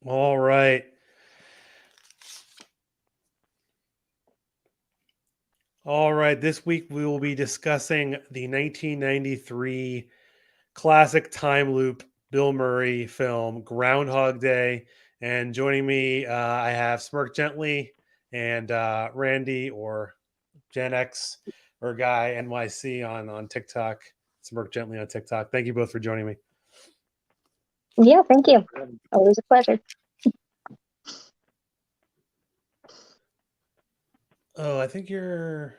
All right. All right. This week we will be discussing the 1993 classic time loop Bill Murray film Groundhog Day. And joining me, I have Smirk Gently and Randy or Gen X or Guy NYC on TikTok. Smirk Gently on TikTok. Thank you both for joining me. Yeah, thank you. Always a pleasure. Oh, I think your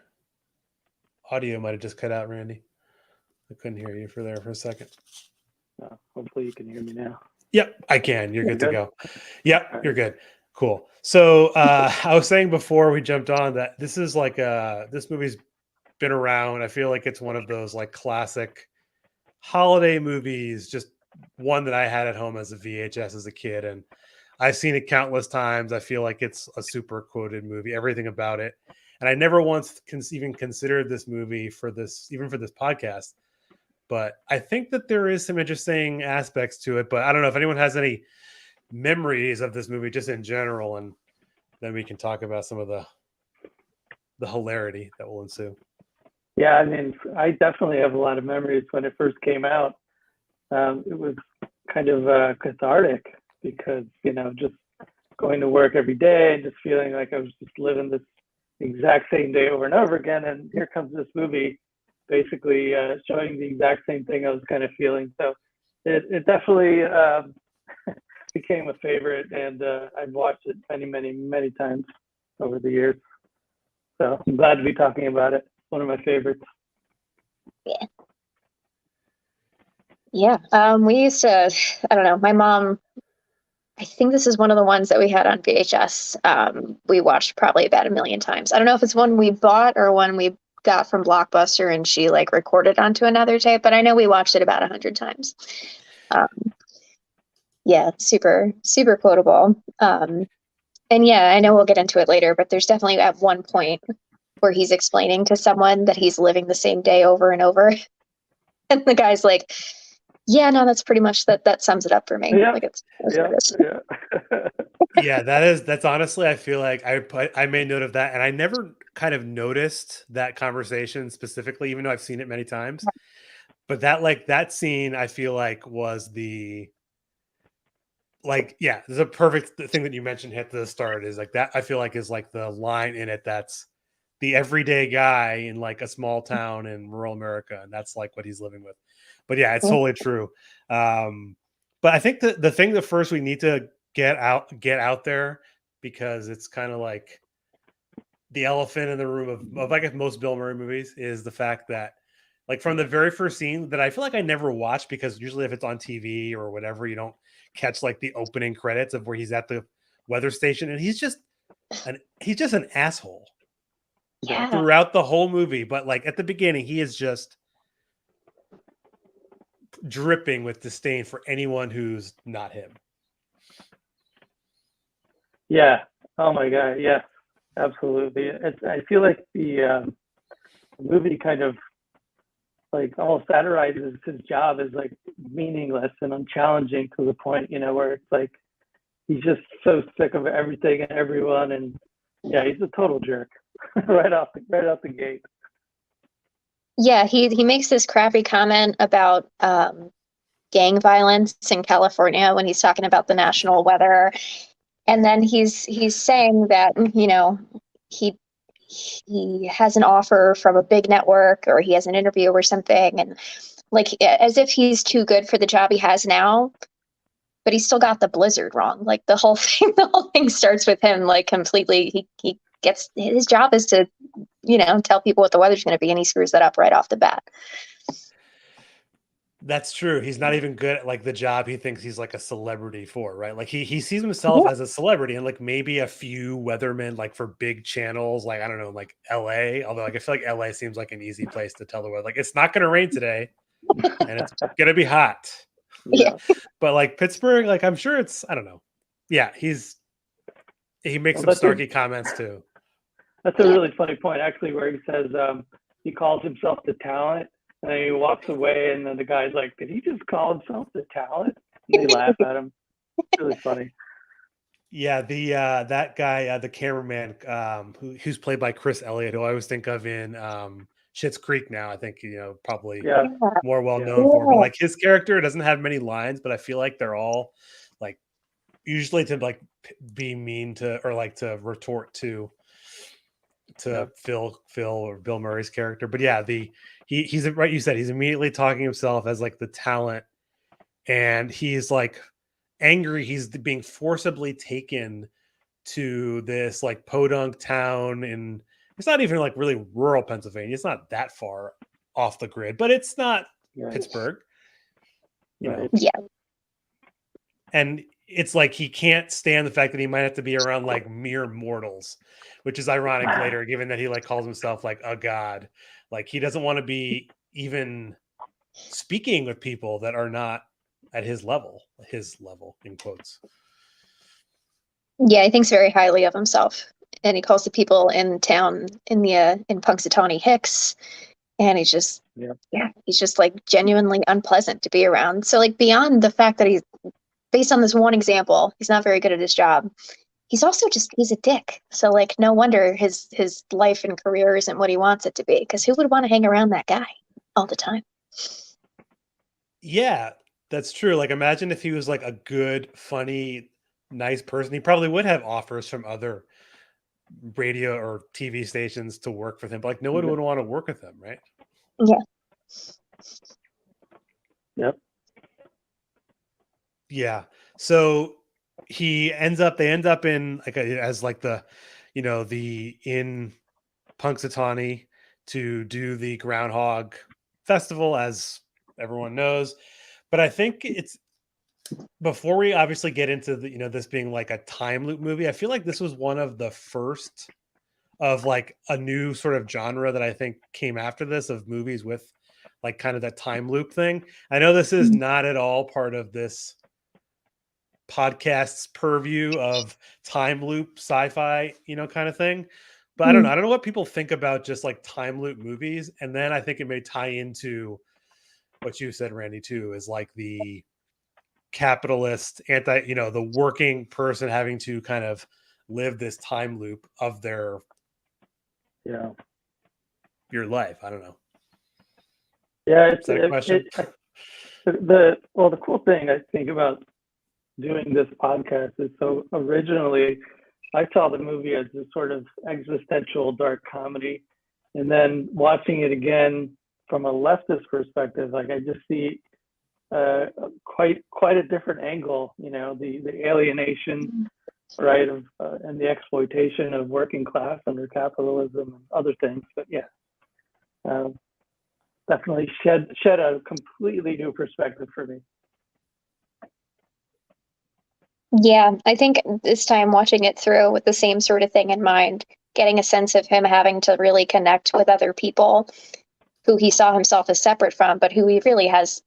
audio might have just cut out, Randy. I couldn't hear you for there for a second. Hopefully you can hear me now. Yep, I can. You're good to go. Yep, All right. you're good. Cool. So I was saying before we jumped on that this is like this movie's been around. I feel like it's one of those like classic holiday movies, just one that I had at home as a VHS as a kid, and I've seen it countless times. I feel like it's a super quoted movie, everything about it. And I never once even considered this movie for this, even for this podcast. But I think that there is some interesting aspects to it. But I don't know if anyone has any memories of this movie just in general, and then we can talk about some of the hilarity that will ensue. Yeah, I mean, I definitely have a lot of memories when it first came out. It was kind of cathartic because, just going to work every day and just feeling like I was just living this exact same day over and over again. And here comes this movie basically showing the exact same thing I was kind of feeling. So it definitely became a favorite, and I've watched it many, many, many times over the years. So I'm glad to be talking about it. One of my favorites. Yeah. Yeah. We used to, I don't know, my mom, I think this is one of the ones that we had on VHS. We watched probably about 1,000,000 times. I don't know if it's one we bought or one we got from Blockbuster and she like recorded onto another tape, but I know we watched it about 100 times. Yeah, super, super quotable. And yeah, I know we'll get into it later, but there's definitely at one point where he's explaining to someone that he's living the same day over and over. And the guy's like, yeah, no, that's pretty much that sums it up for me. Yeah. Like Yeah, that's honestly, I feel like I made note of that, and I never kind of noticed that conversation specifically, even though I've seen it many times. But that scene, I feel like was there's a perfect thing that you mentioned at the start is like that. I feel like is like the line in it that's the everyday guy in like a small town in rural America, and that's like what he's living with. But yeah, it's totally true. But I think the thing that first we need to get out there, because it's kind of like the elephant in the room of I guess most Bill Murray movies, is the fact that like from the very first scene that I feel like I never watch, because usually if it's on TV or whatever, you don't catch like the opening credits of where he's at the weather station, and he's just an asshole. Yeah. Throughout the whole movie, but like at the beginning, he is just dripping with disdain for anyone who's not him. Yeah. Oh my God. Yeah. Absolutely. I feel like the movie kind of like almost satirizes his job as like meaningless and unchallenging to the point, where it's like he's just so sick of everything and everyone, and yeah, he's a total jerk right off the gate. Yeah, he makes this crappy comment about gang violence in California when he's talking about the national weather. And then he's saying that, he has an offer from a big network, or he has an interview or something, and like as if he's too good for the job he has now, but he still got the blizzard wrong. Like the whole thing starts with him like completely he gets, his job is to, tell people what the weather's going to be, and he screws that up right off the bat. That's true. He's not even good at like the job he thinks he's like a celebrity for, right? Like he sees himself as a celebrity, and like maybe a few weathermen like for big channels, like I don't know, like LA. Although like I feel like LA seems like an easy place to tell the weather. Like it's not gonna rain today and it's gonna be hot. Yeah. But like Pittsburgh, like I'm sure it's, I don't know. Yeah, he makes some snarky comments too. That's a really funny point actually, where he says he calls himself the talent. And then he walks away, and then the guy's like, did he just call himself the talent? And they laugh at him. It's really funny. Yeah, the that guy, the cameraman, who's played by Chris Elliott, who I always think of in Schitt's Creek. Now, I think probably Yeah, Yeah. more well yeah, known for, but Yeah. like his character doesn't have many lines, but I feel like they're all like usually to like be mean to or like to retort to yeah, Phil or Bill Murray's character. But yeah, he's right. You said he's immediately talking himself as like the talent, and he's like angry. He's being forcibly taken to this like podunk town, and it's not even like really rural Pennsylvania. It's not that far off the grid, but it's not right, Pittsburgh, you know. right. Yeah. And it's like he can't stand the fact that he might have to be around like mere mortals, which is ironic later, given that he like calls himself like a god. Like he doesn't want to be even speaking with people that are not at his level in quotes. Yeah, he thinks very highly of himself, and he calls the people in town in Punxsutawney Hicks, and Yeah, he's just like genuinely unpleasant to be around. So like beyond the fact that he's based on this one example, he's not very good at his job. He's also he's a dick. So like no wonder his life and career isn't what he wants it to be, because who would want to hang around that guy all the time? Yeah, that's true. Like imagine if he was like a good, funny, nice person. He probably would have offers from other radio or TV stations to work with him. But like no one yeah, would want to work with him, right? Yeah. yep, Yeah. So they end up in like as like the the in Punxsutawney to do the Groundhog festival, as everyone knows. But I think it's before we obviously get into the this being like a time loop movie, I feel like this was one of the first of like a new sort of genre that I think came after this of movies with like kind of that time loop thing. I know this is not at all part of this podcast's purview of time loop sci-fi, kind of thing. But I don't know. I don't know what people think about just like time loop movies. And then I think it may tie into what you said, Randy, too, is like the capitalist the working person having to kind of live this time loop of yeah, your life. I don't know. yeah. Is that a question? The cool thing I think about doing this podcast is, so originally I saw the movie as a sort of existential dark comedy, and then watching it again from a leftist perspective, like I just see quite a different angle. The alienation, right, of and the exploitation of working class under capitalism and other things. But yeah, definitely shed a completely new perspective for me. Yeah, I think this time watching it through with the same sort of thing in mind, getting a sense of him having to really connect with other people who he saw himself as separate from, but who he really has.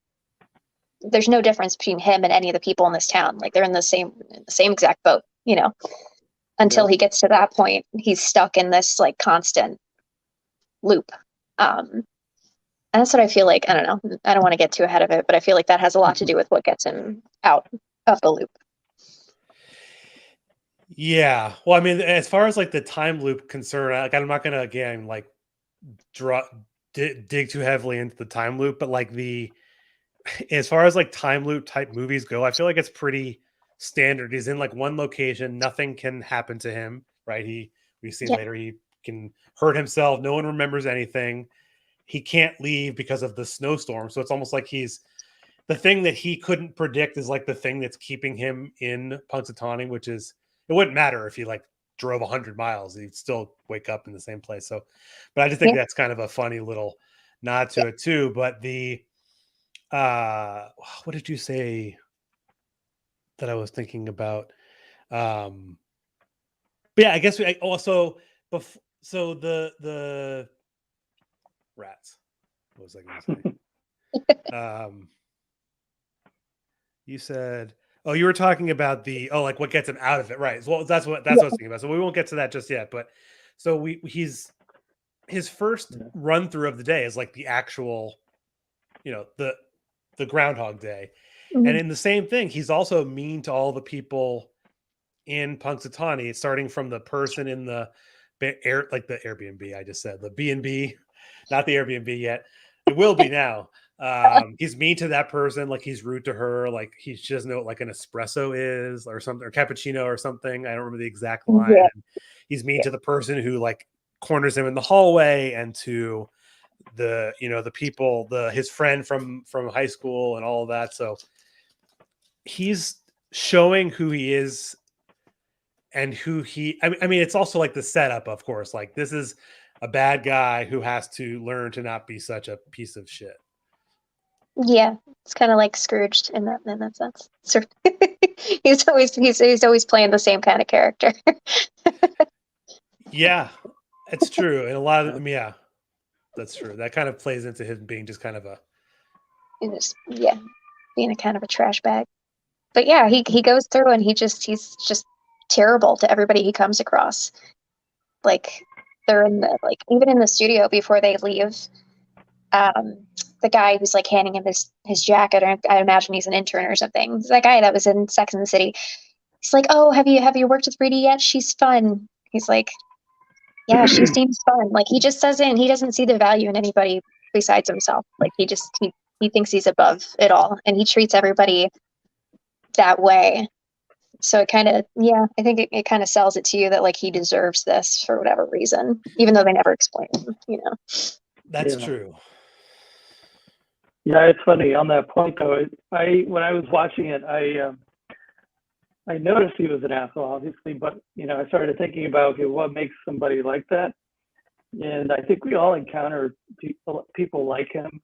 There's no difference between him and any of the people in this town. Like they're in the same exact boat, until Yeah. he gets to that point, he's stuck in this like constant loop. And that's what I feel like. I don't know. I don't want to get too ahead of it, but I feel like that has a lot to do with what gets him out of the loop. Yeah. Well, I mean, as far as like the time loop concern, like I'm not gonna again like dig too heavily into the time loop, but like as far as like time loop type movies go, I feel like it's pretty standard. He's in like one location, nothing can happen to him, right? We see Yeah. later he can hurt himself, no one remembers anything. He can't leave because of the snowstorm. So it's almost like the thing that he couldn't predict is like the thing that's keeping him in Punxsutawney, which is it wouldn't matter if he like drove 100 miles, he'd still wake up in the same place. So, but I just think Yeah. that's kind of a funny little nod to it too. But what did you say that I was thinking about? But yeah, I guess we also before. So the rats. What was I going to say? You said, oh, you were talking about like what gets him out of it, right? Well, that's what I was thinking about. So we won't get to that just yet. But so his first run through of the day is like the actual, the Groundhog Day. Mhm. And in the same thing, he's also mean to all the people in Punxsutawney, starting from the person in the like the Airbnb. I just said the B&B, not the Airbnb yet. It will be now. He's mean to that person, like he's rude to her, like he doesn't know what like an espresso is or something, or cappuccino or something. I don't remember the exact line. Yeah. And he's mean to the person who like corners him in the hallway, and to the the people, his friend from high school and all of that. So he's showing who he is and who he. I mean, it's also like the setup, of course. Like this is a bad guy who has to learn to not be such a piece of shit. Yeah, it's kind of like Scrooged in that sense. So he's always playing the same kind of character. Yeah, it's true, and a lot of them. Yeah, that's true. That kind of plays into him being just kind of a. And just, yeah, being a kind of a trash bag. But yeah, he goes through and he's just terrible to everybody he comes across. Like they're in the like even in the studio before they leave. The guy who's like handing him his jacket, or I imagine he's an intern or something. It's that guy that was in Sex and the City. He's like, "Oh, have you worked with Rudy yet? She's fun." He's like, "Yeah, she seems fun." Like he doesn't see the value in anybody besides himself. Like he thinks he's above it all, and he treats everybody that way. So it kind of, yeah, I think it kind of sells it to you that like he deserves this for whatever reason, even though they never explain him. That's Yeah. true. Yeah, it's funny on that point though. When I was watching it, I noticed he was an asshole, obviously, but I started thinking about, okay, what makes somebody like that? And I think we all encounter people like him,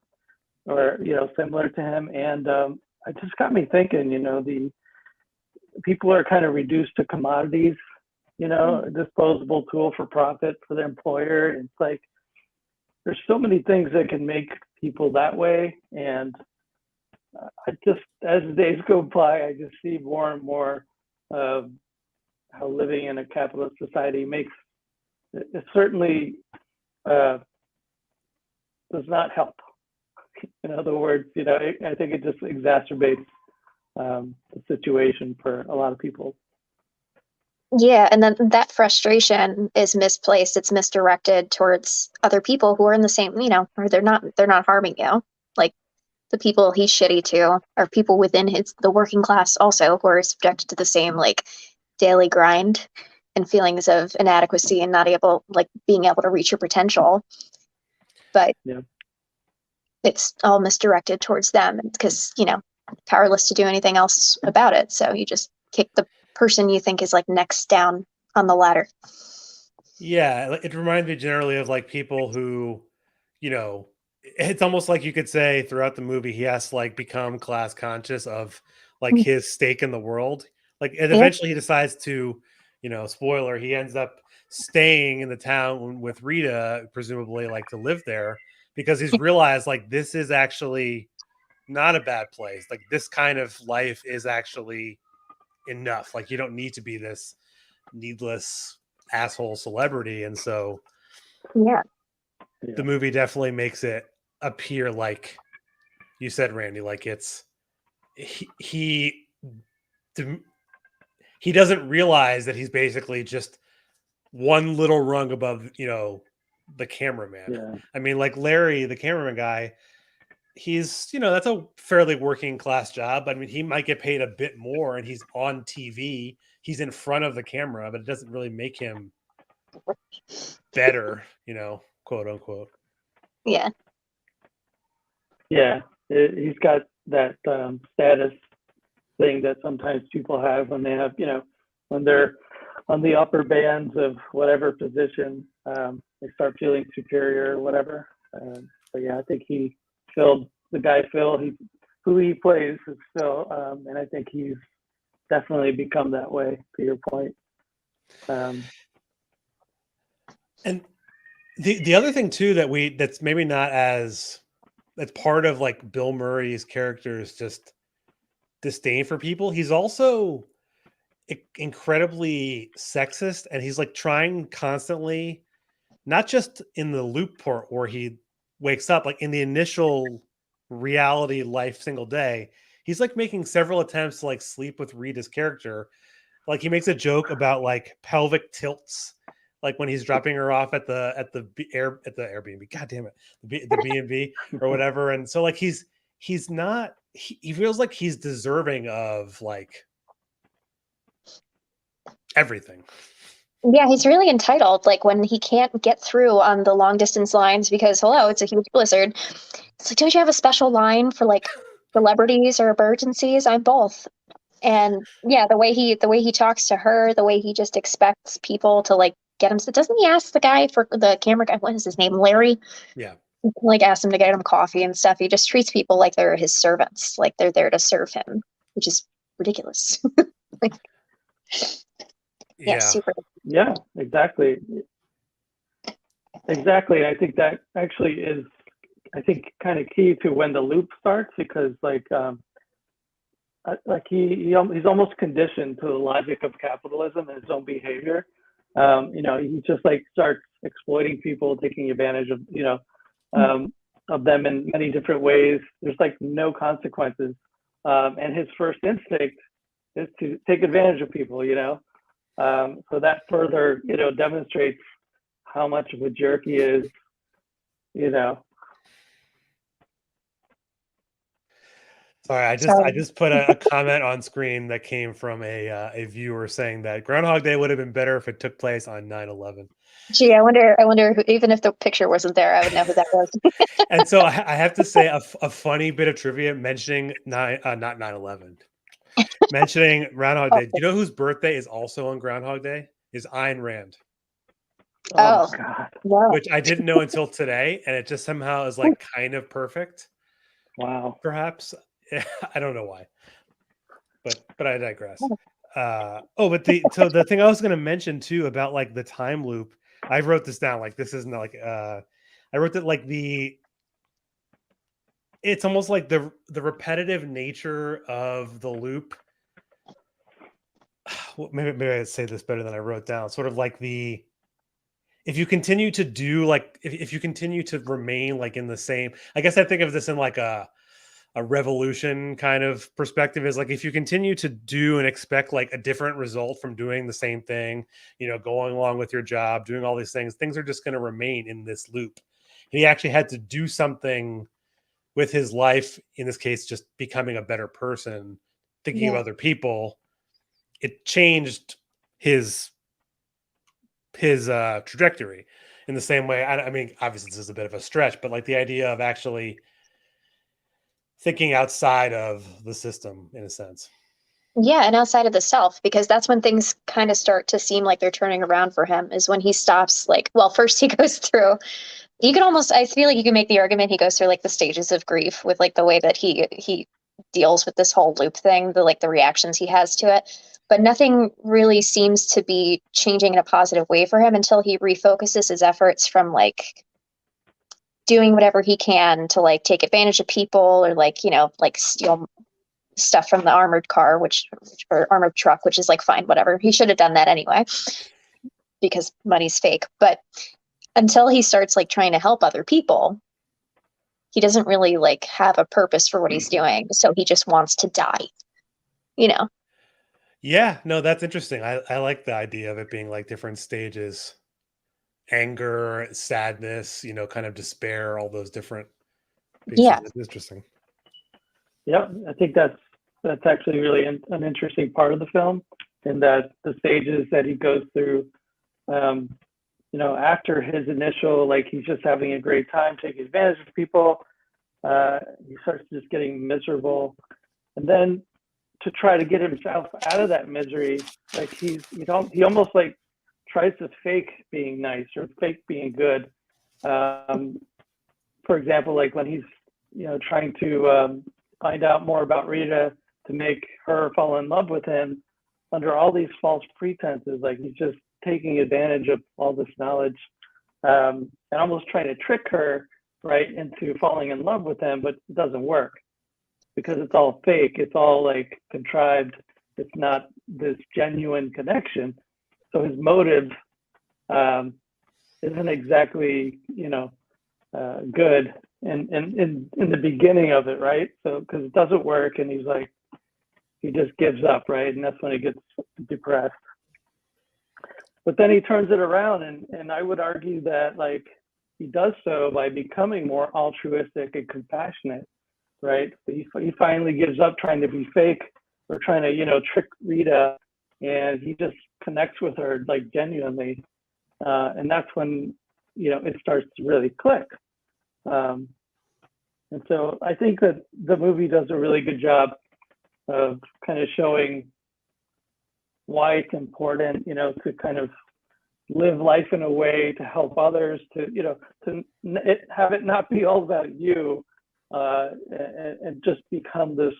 or similar to him, and it just got me thinking. The people are kind of reduced to commodities, a disposable tool for profit for the employer. It's like there's so many things that can make people that way, and I just, as the days go by, I just see more and more of how living in a capitalist society makes it certainly does not help. In other words, I think it just exacerbates the situation for a lot of people. Yeah, and then that frustration is misplaced. It's misdirected towards other people who are in the same, or they're not harming you. Like the people he's shitty to are people within the working class also who are subjected to the same like daily grind and feelings of inadequacy and not being able to reach your potential. But yeah, it's all misdirected towards them because, powerless to do anything else about it. So you just kick the person you think is like next down on the ladder. Yeah, it reminds me generally of like people who, it's almost like you could say throughout the movie he has to like become class conscious of like his stake in the world. Like, and Yeah. eventually he decides to, spoiler, he ends up staying in the town with Rita, presumably like to live there, because he's realized like this is actually not a bad place. Like this kind of life is actually enough. Like you don't need to be this needless asshole celebrity. And so Yeah. the movie definitely makes it appear like you said, Randy, like it's he doesn't realize that he's basically just one little rung above, the cameraman. Yeah. I mean, like Larry, the cameraman guy, he's, that's a fairly working class job. I mean, he might get paid a bit more and he's on TV. He's in front of the camera, but it doesn't really make him better, quote unquote. Yeah. Yeah. He's got that status thing that sometimes people have when they have, when they're on the upper bands of whatever position, they start feeling superior or whatever. So yeah, I think Phil, who he plays is Phil, and I think he's definitely become that way. To your point. And the other thing too that's maybe not as that's part of like Bill Murray's character's just disdain for people. He's also incredibly sexist, and he's like trying constantly, not just in the loop part where he wakes up, like in the initial reality life single day, he's like making several attempts to like sleep with Rita's character, Like he makes a joke about like pelvic tilts, like when he's dropping her off at the Airbnb. God damn it, the B&B or whatever. And so like he's not. He feels like he's deserving of like everything. Yeah, he's really entitled. Like when he can't get through on the long distance lines because hello, it's a huge blizzard. It's like, don't you have a special line for like celebrities or emergencies? I'm both. And yeah, the way he talks to her, the way he just expects people to like get him. So doesn't he ask the guy for the camera guy? What is his name? Larry. Yeah. Like ask him to get him coffee and stuff. He just treats people like they're his servants, like they're there to serve him, which is ridiculous. Like, yeah, super. Yeah, exactly. Exactly. I think that actually is, I think, kind of key to when the loop starts, because like he's almost conditioned to the logic of capitalism and his own behavior. You know, he just like starts exploiting people, taking advantage of, you know, of them in many different ways. There's like no consequences. And his first instinct is to take advantage of people, you know. So that further, you know, demonstrates how much of a jerk he is, you know. Sorry, I just put a comment on screen that came from a viewer saying that Groundhog Day would have been better if it took place on 9/11. Gee, I wonder who, even if the picture wasn't there, I would know who that was. And so I have to say a funny bit of trivia mentioning not 9/11, mentioning Groundhog Day. Do you know whose birthday is also on Groundhog Day? Is Ayn Rand. Oh, God. no. Which I didn't know until today, and it just somehow is like kind of perfect. Wow. Perhaps. I don't know why, but I digress. But the thing I was going to mention too about like the time loop, I wrote this down. Like this isn't like I wrote that like it's almost like the repetitive nature of the loop. Well, maybe I'd say this better than I wrote down. Sort of like if you continue to do like if you continue to remain like in the same. I guess I think of this in like a revolution kind of perspective, is like if you continue to do and expect like a different result from doing the same thing, you know, going along with your job, doing all these things are just going to remain in this loop. And he actually had to do something with his life, in this case just becoming a better person, thinking of other people. It changed his trajectory in the same way. I mean, obviously this is a bit of a stretch, but like the idea of actually thinking outside of the system in a sense. Yeah, and outside of the self, because that's when things kind of start to seem like they're turning around for him, is when he stops, like, well, first he goes through, you can almost, I feel like you can make the argument he goes through like the stages of grief with like the way that he deals with this whole loop thing, the like the reactions he has to it. But nothing really seems to be changing in a positive way for him until he refocuses his efforts from like doing whatever he can to like take advantage of people or like, you know, like steal stuff from the armored car, or armored truck, which is like fine, whatever. He should have done that anyway because money's fake. But until he starts like trying to help other people, he doesn't really like have a purpose for what he's doing. So he just wants to die, you know? Yeah, no, that's interesting. I like the idea of it being like different stages: anger, sadness, you know, kind of despair, all those different pieces. Yeah. It's interesting. Yep, I think that's actually really an interesting part of the film, in that the stages that he goes through, you know, after his initial, like he's just having a great time, taking advantage of people, he starts just getting miserable, and then to try to get himself out of that misery, like he almost like tries to fake being nice or fake being good. For example, like when he's, you know, trying to find out more about Rita to make her fall in love with him under all these false pretenses, like he's just taking advantage of all this knowledge, and almost trying to trick her right into falling in love with him, but it doesn't work because it's all fake. It's all like contrived. It's not this genuine connection. So his motive isn't exactly, you know, good in the beginning of it, right? So because it doesn't work, and he's he just gives up, right? And that's when he gets depressed. But then he turns it around, and I would argue that like he does so by becoming more altruistic and compassionate, right? He finally gives up trying to be fake or trying to trick Rita, and he just connects with her like genuinely, and that's when it starts to really click. And so I think that the movie does a really good job of kind of showing why it's important, to kind of live life in a way to help others, to have it not be all about you, and just become this,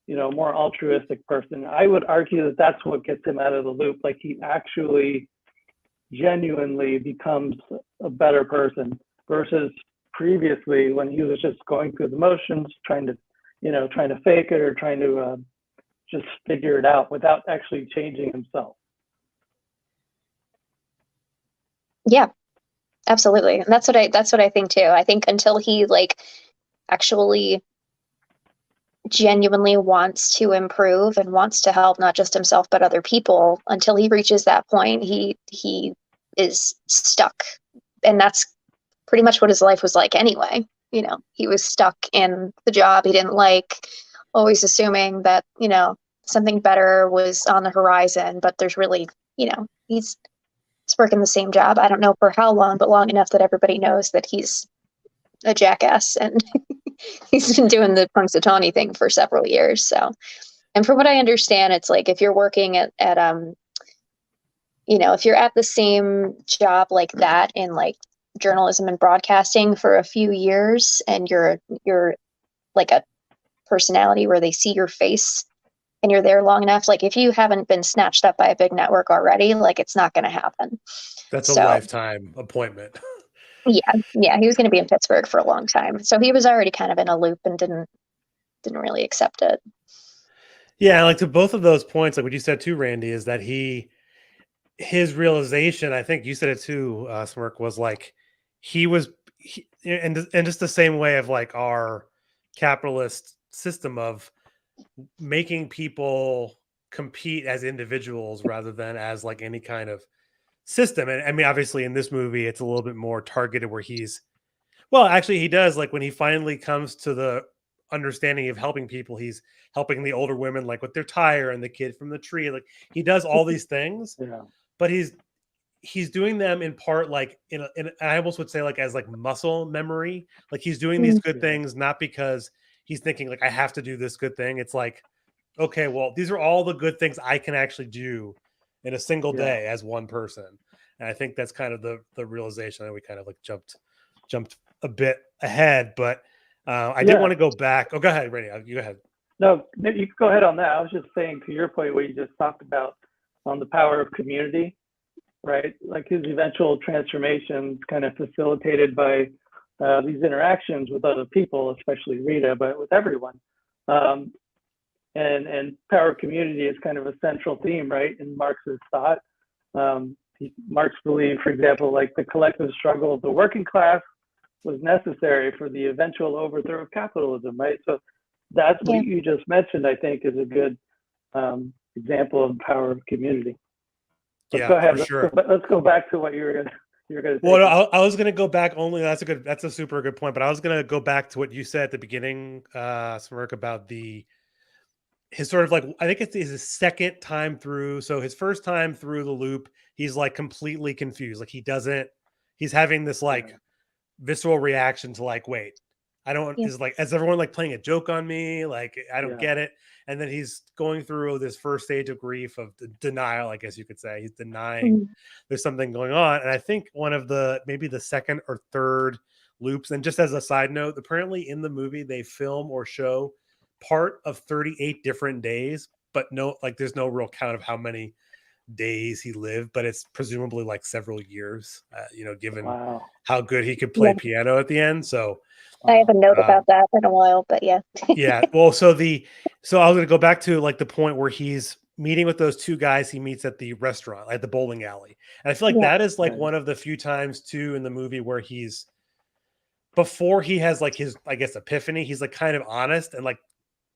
more altruistic person. I would argue that that's what gets him out of the loop. Like he actually genuinely becomes a better person versus previously when he was just going through the motions, trying to fake it or trying to just figure it out without actually changing himself. Yeah, absolutely. And that's what I think too. I think until he like actually genuinely wants to improve and wants to help not just himself but other people, until he reaches that point, he is stuck. And that's pretty much what his life was like anyway. He was stuck in the job he didn't like, always assuming that, something better was on the horizon, but there's really, he's working the same job. I don't know for how long, but long enough that everybody knows that he's a jackass, and he's been doing the Punxsutawney thing for several years. So, and from what I understand, it's like if you're working at if you're at the same job like that in like journalism and broadcasting for a few years, and you're like a personality where they see your face and you're there long enough, like if you haven't been snatched up by a big network already, like it's not going to happen. That's a lifetime appointment. Yeah, he was going to be in Pittsburgh for a long time, so he was already kind of in a loop and didn't really accept it. Yeah, like to both of those points, like what you said too, Randy, is that his realization, I think you said it too, Smirk, was like and just the same way of like our capitalist system of making people compete as individuals rather than as like any kind of system. And I mean, obviously in this movie, it's a little bit more targeted where actually he does, like when he finally comes to the understanding of helping people, he's helping the older women, like with their tire and the kid from the tree. Like he does all these things, but he's doing them in part, like in I almost would say like as like muscle memory. Like he's doing these good things, not because he's thinking like, I have to do this good thing. It's like, okay, well, these are all the good things I can actually do in a single day as one person. And I think that's kind of the realization that we kind of like jumped a bit ahead, but I did want to go back. Oh, go ahead, Randy. You go ahead. No, you can go ahead on that. I was just saying to your point what you just talked about on the power of community, right? Like his eventual transformation kind of facilitated by these interactions with other people, especially Rita, but with everyone. And power of community is kind of a central theme, right, in Marx's thought. Marx believed, for example, like the collective struggle of the working class was necessary for the eventual overthrow of capitalism, right? So that's what you just mentioned, I think, is a good example of power of community. But go ahead. Let's go back to what you were going to say. Well, no, I was going to go back only. That's a super good point. But I was going to go back to what you said at the beginning, Smirk, about his sort of like, I think it's his second time through. So his first time through the loop, he's like completely confused. Like he's having this like visceral reaction to like, wait, I don't, is like, is everyone like playing a joke on me? Like, I don't get it. And then he's going through this first stage of grief of denial, I guess you could say. He's denying there's something going on. And I think one of maybe the second or third loops, and just as a side note, apparently in the movie, they film or show part of 38 different days, but there's no real count of how many days he lived, but it's presumably like several years, given how good he could play piano at the end. So I have a note about that in a while, but yeah. Well, so I was going to go back to like the point where he's meeting with those two guys he meets at the restaurant, at the bowling alley. And I feel like that is like one of the few times too in the movie where before he has like his, I guess, epiphany, he's like kind of honest and like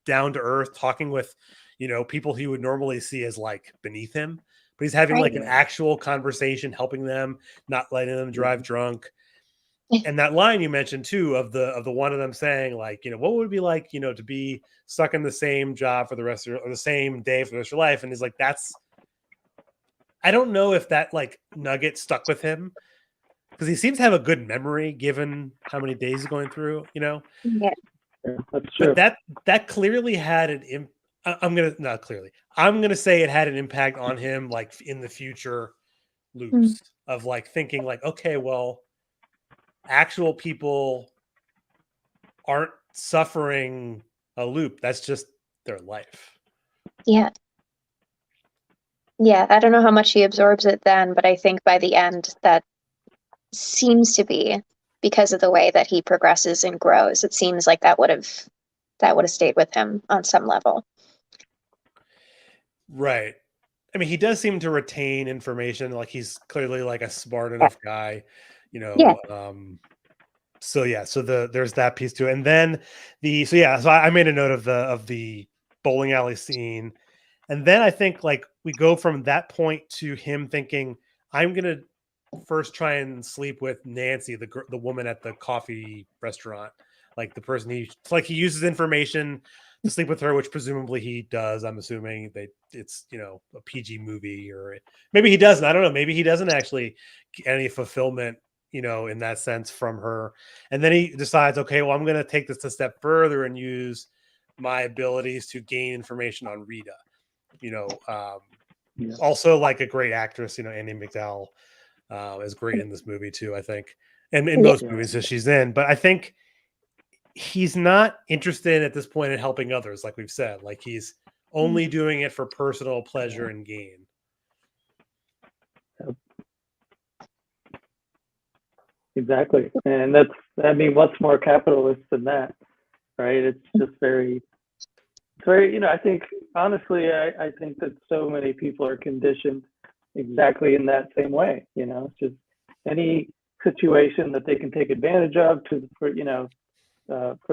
down to earth, talking with, people he would normally see as like beneath him, but he's having Right. like an actual conversation, helping them, not letting them drive drunk. And that line you mentioned too of the one of them saying like, what would it be like, to be stuck in the same job for the rest of or the same day for the rest of your life? And he's like, I don't know if that like nugget stuck with him, because he seems to have a good memory given how many days he's going through, Yeah. That's true. But that clearly had an I'm gonna say it had an impact on him, like in the future loops of like thinking like, okay, well, actual people aren't suffering a loop. That's just their life. Yeah. Yeah, I don't know how much he absorbs it then, but I think by the end that seems to be because of the way that he progresses and grows. It seems like that would have stayed with him on some level. Right. I mean, he does seem to retain information. Like he's clearly like a smart enough guy, Yeah. So there's that piece to it. And then so I made a note of the bowling alley scene. And then I think like we go from that point to him thinking, I'm going to first try and sleep with Nancy, the woman at the coffee restaurant, like the person he uses information to sleep with her, which presumably he does. I'm assuming it's a PG movie, or maybe he doesn't. I don't know. Maybe he doesn't actually get any fulfillment, in that sense from her. And then he decides, okay, well, I'm going to take this a step further and use my abilities to gain information on Rita. Also like a great actress, Andie MacDowell is great in this movie too, I think, and in most movies that she's in. But I think he's not interested at this point in helping others, like we've said. Like he's only doing it for personal pleasure and gain. Exactly. And what's more capitalist than that, right? It's just very, I think, honestly, I think that so many people are conditioned exactly in that same way. It's just any situation that they can take advantage of for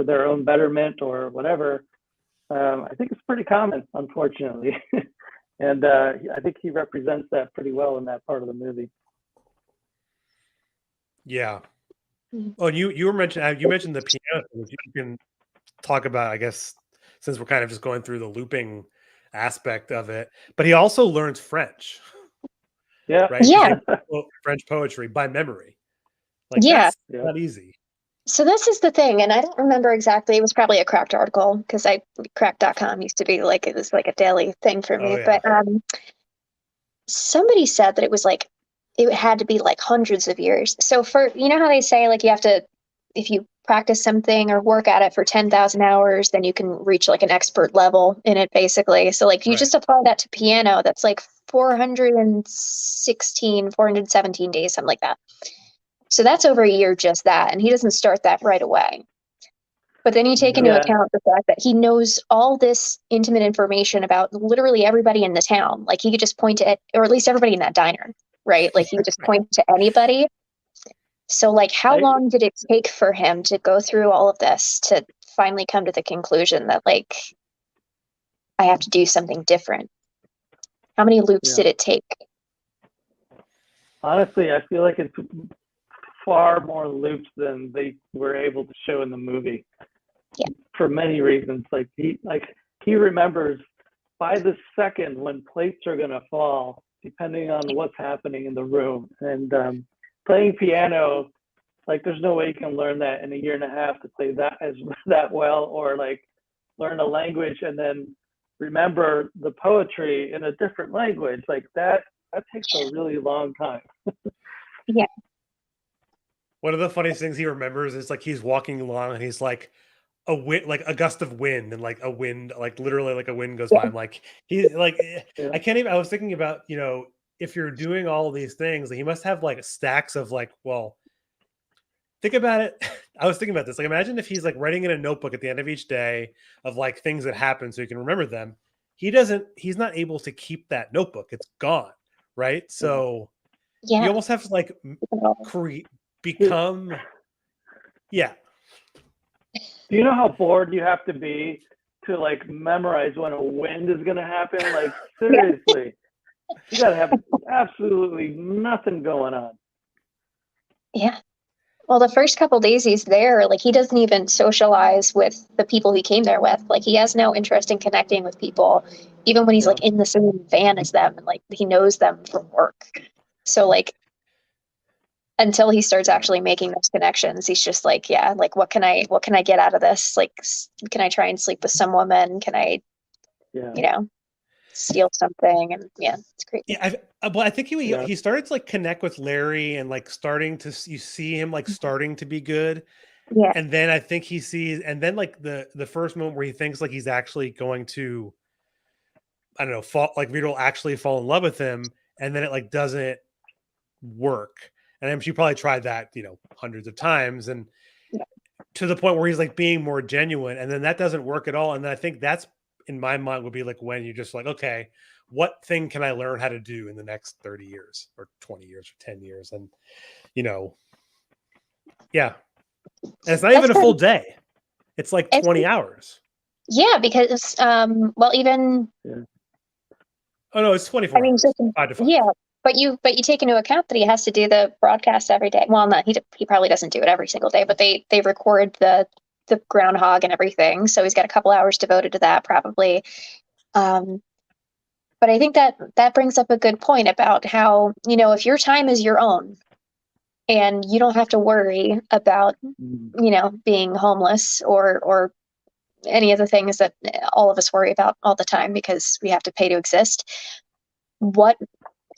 their own betterment or whatever. I think it's pretty common, unfortunately. And I think he represents that pretty well in that part of the movie. Yeah. Oh, you mentioned the piano, which you can talk about, I guess, since we're kind of just going through the looping aspect of it. But he also learns French. Yeah. Right. Yeah. French poetry by memory. Like that's not easy. So this is the thing, and I don't remember exactly. It was probably a Cracked article because Cracked.com used to be like, it was like a daily thing for me. Yeah. But somebody said that it was like, it had to be like hundreds of years. So for, how they say like you have to, if you practice something or work at it for 10,000 hours, then you can reach like an expert level in it basically. So like you just apply that to piano, that's like 417 days, something like that. So that's over a year, just that. And he doesn't start that right away. But then you take into account the fact that he knows all this intimate information about literally everybody in the town. Like he could just point to it, or at least everybody in that diner, right? Like he could just point to anybody. So like how long did it take for him to go through all of this to finally come to the conclusion that like, I have to do something different? How many loops did it take? Honestly, I feel like it's far more loops than they were able to show in the movie. Yeah. For many reasons. Like he remembers by the second when plates are gonna fall, depending on what's happening in the room. And playing piano, like there's no way you can learn that in a year and a half to play that well, or like learn a language and then remember the poetry in a different language. Like that takes a really long time. Yeah. One of the funniest things he remembers is like he's walking along and he's like a gust of wind, and like a wind, like literally like a wind goes by. I'm like, he's like, I can't even. I was thinking about, if you're doing all these things, like, he must have like stacks of like, well, think about it. I was thinking about this. Like, imagine if he's like writing in a notebook at the end of each day of like things that happen so he can remember them. He's not able to keep that notebook. It's gone. Right. So you almost have to like become. Yeah. Do you know how bored you have to be to like memorize when a wind is going to happen. Like, seriously, you got to have absolutely nothing going on. Yeah. Well, the first couple days he's there, like he doesn't even socialize with the people he came there with. Like he has no interest in connecting with people, even when he's like in the same van as them, and like he knows them from work. So like until he starts actually making those connections, he's just like, yeah, like what can I get out of this? Like, can I try and sleep with some woman? Can I, steal something? And yeah, it's crazy. Yeah, I think he started to like connect with Larry and like starting to you see him like starting to be good. Yeah. And then I think he sees, and then like the first moment where he thinks like he's actually going to, I don't know, Rita will actually fall in love with him, and then it like doesn't work. And she probably tried that, hundreds of times, and to the point where he's like being more genuine, and then that doesn't work at all. And then I think that's, in my mind, would be like when you're just like, okay, what thing can I learn how to do in the next 30 years or 20 years or 10 years? And, yeah. And it's not even a full day. It's like 20 hours. Yeah, because, even. Yeah. Oh, no, it's 24 hours. 5 to 5. Yeah, but you take into account that he has to do the broadcast every day. Well, not he probably doesn't do it every single day, but they record the Groundhog and everything, so he's got a couple hours devoted to that probably. But I think that brings up a good point about how, if your time is your own and you don't have to worry about, being homeless or any of the things that all of us worry about all the time because we have to pay to exist. What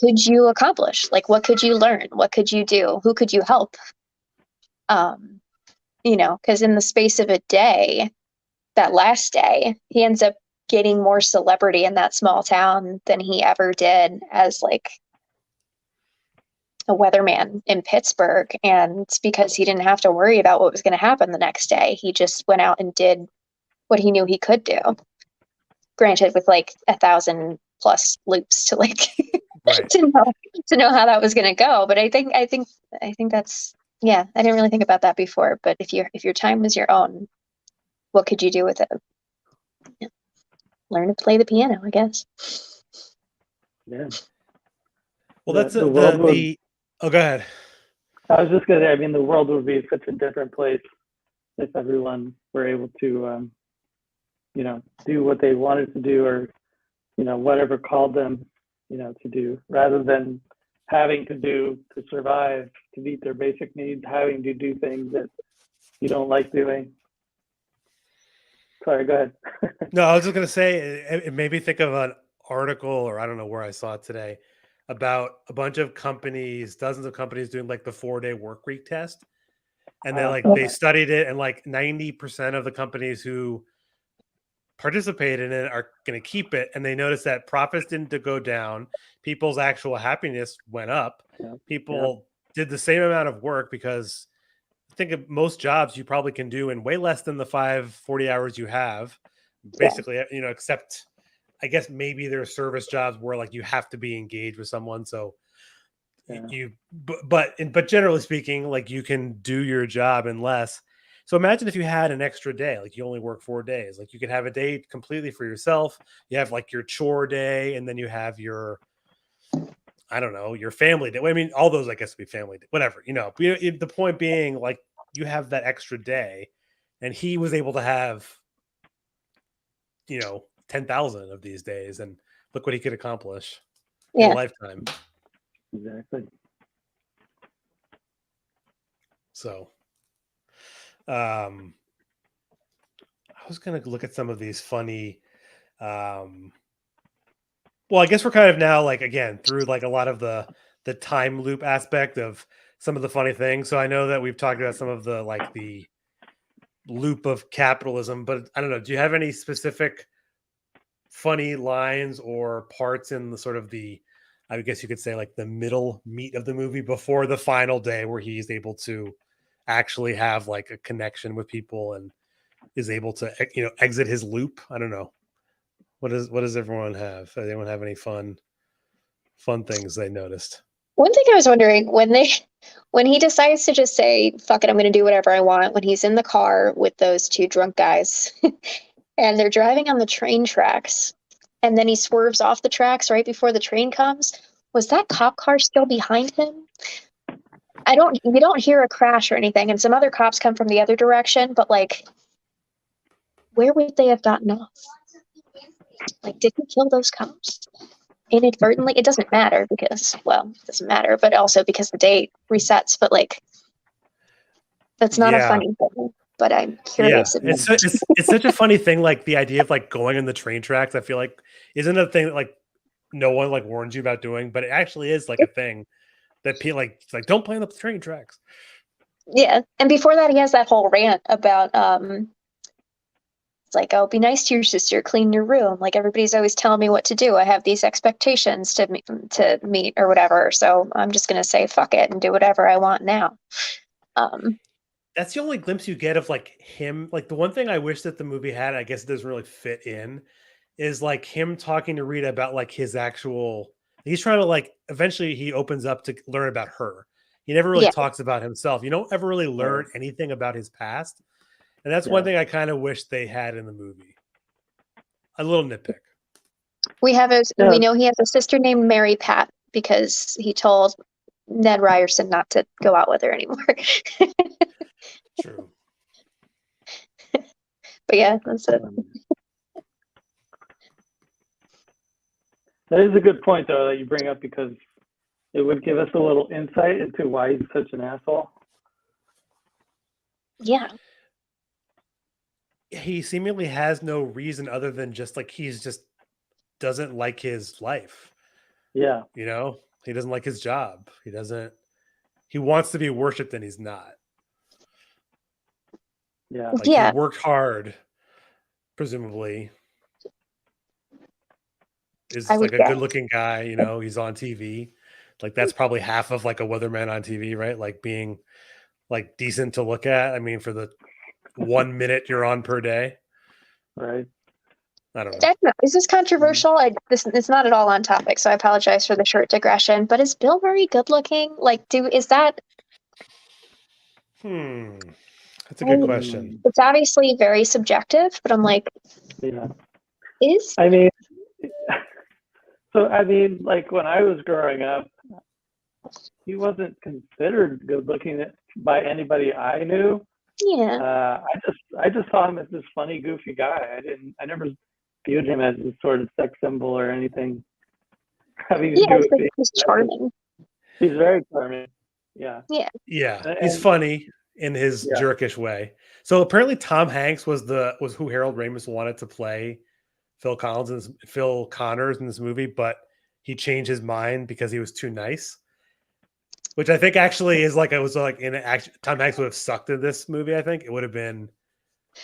could you accomplish? Like, what could you learn? What could you do? Who could you help? Because in the space of a day, that last day, he ends up getting more celebrity in that small town than he ever did as like a weatherman in Pittsburgh. And it's because he didn't have to worry about what was going to happen the next day. He just went out and did what he knew he could do. Granted, with like 1,000+ loops to like right. to know how that was going to go. But I think that's, yeah, I didn't really think about that before. But if your time was your own, what could you do with it? Yeah. Learn to play the piano, I guess. Yeah. Well, that's the world oh, go ahead. I was just going to say, the world would be such a different place if everyone were able to, do what they wanted to do, or, whatever called them, to do, rather than having to survive, to meet their basic needs, having to do things that you don't like doing. Sorry, go ahead. No, I was just going to say, it made me think of an article, or I don't know where I saw it today, about a bunch of companies, dozens of companies doing like the 4-day work week test. And they studied it, and like 90% of the companies who participate in it are going to keep it. And they noticed that profits didn't go down. People's actual happiness went up. Yeah. People did the same amount of work, because I think of most jobs you probably can do in way less than the 40 hours you have, basically, except I guess maybe there are service jobs where like you have to be engaged with someone. So but generally speaking, like you can do your job in less. So imagine if you had an extra day, like you only work 4 days, like you could have a day completely for yourself. You have like your chore day, and then you have your, I don't know, your family day. All those, I guess, would be family day, whatever, But the point being, like, you have that extra day, and he was able to have, 10,000 of these days, and look what he could accomplish in a lifetime. Exactly. So, I was going to look at some of these funny, well, I guess we're kind of now, like, again, through like a lot of the time loop aspect of some of the funny things. So I know that we've talked about some of the, like, the loop of capitalism, but I don't know, do you have any specific funny lines or parts in the sort of the, I guess you could say, like the middle meat of the movie before the final day, where he's able to actually have like a connection with people and is able to, exit his loop? I don't know. What does everyone have? Does anyone have any fun things they noticed? One thing I was wondering, when he decides to just say, fuck it, I'm going to do whatever I want, when he's in the car with those 2 drunk guys, and they're driving on the train tracks, and then he swerves off the tracks right before the train comes. Was that cop car still behind him? You don't hear a crash or anything, and some other cops come from the other direction, but like, where would they have gotten off? Like, did he kill those cops inadvertently? It doesn't matter because, well, it doesn't matter, but also because the date resets, but like, that's not a funny thing. But I'm curious. Yeah, it's such a funny thing. Like the idea of like going on the train tracks, I feel like isn't a thing that like no one like warns you about doing, but it actually is like a thing that people like. It's like don't play on the train tracks. Yeah, and before that, he has that whole rant about it's like, oh, be nice to your sister, clean your room. Like everybody's always telling me what to do. I have these expectations to meet or whatever. So I'm just gonna say fuck it and do whatever I want now. That's the only glimpse you get of like him. Like the one thing I wish that the movie had, I guess it doesn't really fit in, is like him talking to Rita about like his actual. He's trying to like eventually he opens up to learn about her. He never really talks about himself. You don't ever really learn anything about his past. And that's one thing I kind of wish they had in the movie. A little nitpick. We know he has a sister named Mary Pat because he told Ned Ryerson not to go out with her anymore. True. But yeah, that's it. That is a good point, though, that you bring up because it would give us a little insight into why he's such an asshole. Yeah. He seemingly has no reason other than just like he's just doesn't like his life. Yeah. You know, he doesn't like his job. He wants to be worshipped and he's not. Yeah. Like he worked hard, presumably. Is like a good looking guy, you know, he's on TV. Like that's probably half of like a weatherman on TV, right? Like being like decent to look at. I mean, for the 1 minute you're on per day. Right. I don't know. Is this controversial? It's not at all on topic, so I apologize for the short digression. But is Bill Murray good looking? Like, is that? That's a good question. It's obviously very subjective, but I'm like, I mean, so I mean, like when I was growing up, he wasn't considered good looking by anybody I knew. Yeah. I just saw him as this funny, goofy guy. I never viewed him as this sort of sex symbol or anything having to do with being. He's charming. He's very charming. Yeah. Yeah. Yeah. He's funny in his jerkish way. So apparently Tom Hanks was who Harold Ramis wanted to play Phil Connors in this movie, but he changed his mind because he was too nice. Which I think actually is like, it was like Tom Hanks would have sucked in this movie. I think it would have been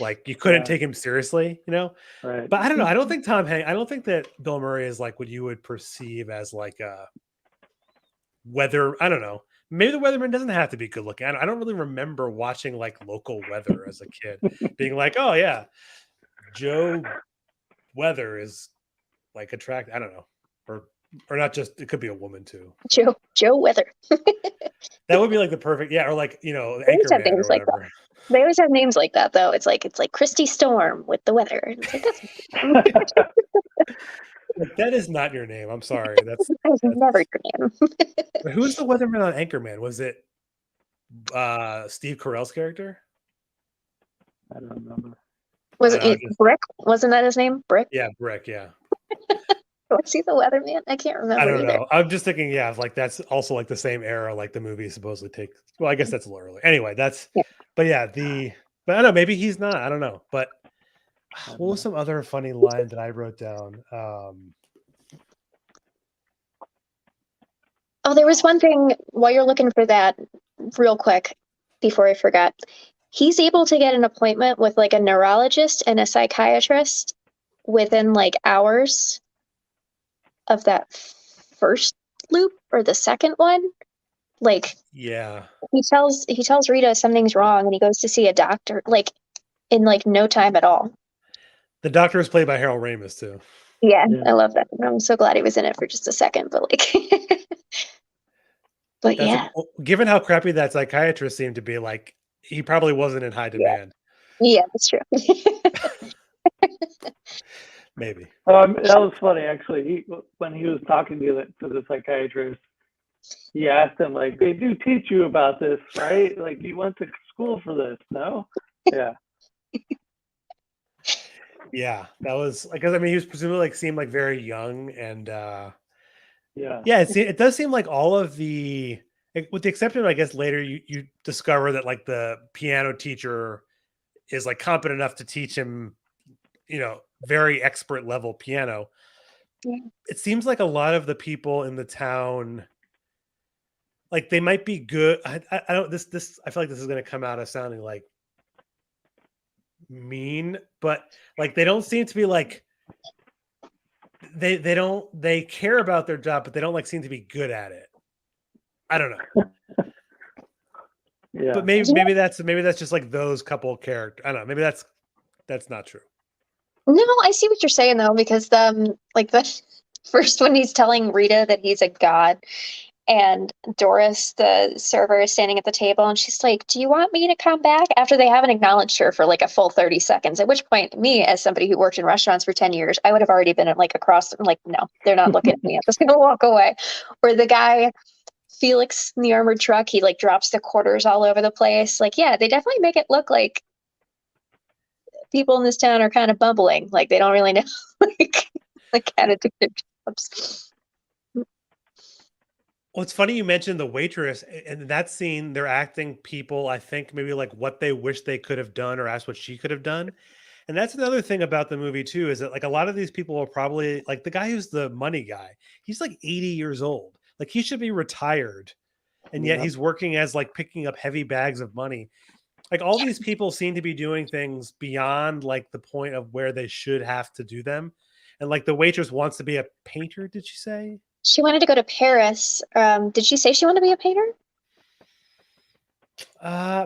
like, you couldn't take him seriously, you know? Right. But I don't know. I don't think that Bill Murray is like what you would perceive as like a weather. I don't know. Maybe the weatherman doesn't have to be good looking. I don't really remember watching like local weather as a kid being like, oh yeah, Joe Weather is like attractive. I don't know. Or not just, it could be a woman too. Joe Weather. That would be like the perfect, or like, you know, Anchorman or whatever. They always have names like that though. It's like Christy Storm with the weather. It's like, that is not your name. I'm sorry. That's never your name. Who was the weatherman on Anchorman? Was it Steve Carell's character? I don't remember. Was it Brick? Wasn't that his name? Brick? Yeah, Brick, yeah. Was he the weatherman? I can't remember. I don't know. I'm just thinking, like that's also like the same era, like the movie supposedly takes. Well, I guess that's a little early. Anyway, but I don't know. Maybe he's not. I don't know. But what was some other funny line that I wrote down? There was one thing while you're looking for that, real quick, before I forgot. He's able to get an appointment with like a neurologist and a psychiatrist within like hours of that first loop or the second one. Like, yeah, he tells Rita something's wrong and he goes to see a doctor like in like no time at all. The doctor is played by Harold Ramis too. Yeah, I love that. I'm so glad he was in it for just a second, but like given how crappy that psychiatrist seemed to be, like he probably wasn't in high demand. Yeah, that's true. Maybe. That was funny, actually. When he was talking to the psychiatrist, he asked him, like, they do teach you about this, right? Like, you went to school for this, no? Yeah. Yeah, that was like, 'cause I mean, he was presumably like seemed like very young, and Yeah. yeah, it does seem like all of the, with the exception of, I guess, later you discover that like the piano teacher is like competent enough to teach him, very expert level piano. Yeah. It seems like a lot of the people in the town, like they might be good. I don't this I feel like this is going to come out as sounding like mean, but like they don't seem to be like they care about their job, but they don't like seem to be good at it. I don't know. Yeah. But maybe that's just like those couple characters. I don't know. Maybe that's not true. No, I see what you're saying though, because like the first when he's telling Rita that he's a god, and Doris, the server, is standing at the table, and she's like, "Do you want me to come back?" After they haven't acknowledged her for like a full 30 seconds. At which point, me as somebody who worked in restaurants for 10 years, I would have already been like across. I'm like, no, they're not looking at me. I'm just gonna walk away. Or the guy, Felix in the armored truck, he like drops the quarters all over the place. Like, yeah, they definitely make it look like people in this town are kind of bumbling. Like they don't really know like how to do their jobs. Well, it's funny you mentioned the waitress. And in that scene, they're acting people, I think, maybe like what they wish they could have done or asked what she could have done. And that's another thing about the movie too, is that like a lot of these people are probably like the guy who's the money guy. He's like 80 years old. Like he should be retired. And yet Yeah. he's working as like picking up heavy bags of money. Like all these people seem to be doing things beyond like the point of where they should have to do them. And like the waitress wants to be a painter, did she say? She wanted to go to Paris. Did she say she wanted to be a painter?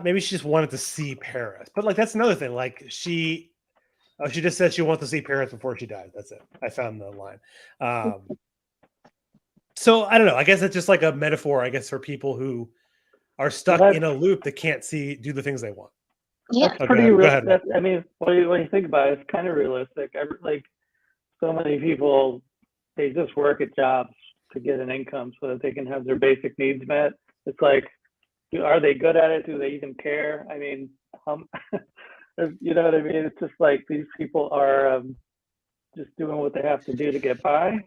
Maybe she just wanted to see Paris. But like that's another thing. Like she just said she wanted to see Paris before she died. That's it. I found the line. So I don't know. I guess it's just like a metaphor, I guess, for people who are stuck in a loop that can't do the things they want. Yeah. That's pretty Go ahead. I mean, when you think about it, it's kind of realistic. Like so many people, they just work at jobs to get an income so that they can have their basic needs met. It's like, are they good at it? Do they even care? I mean, you know what I mean? It's just like these people are just doing what they have to do to get by.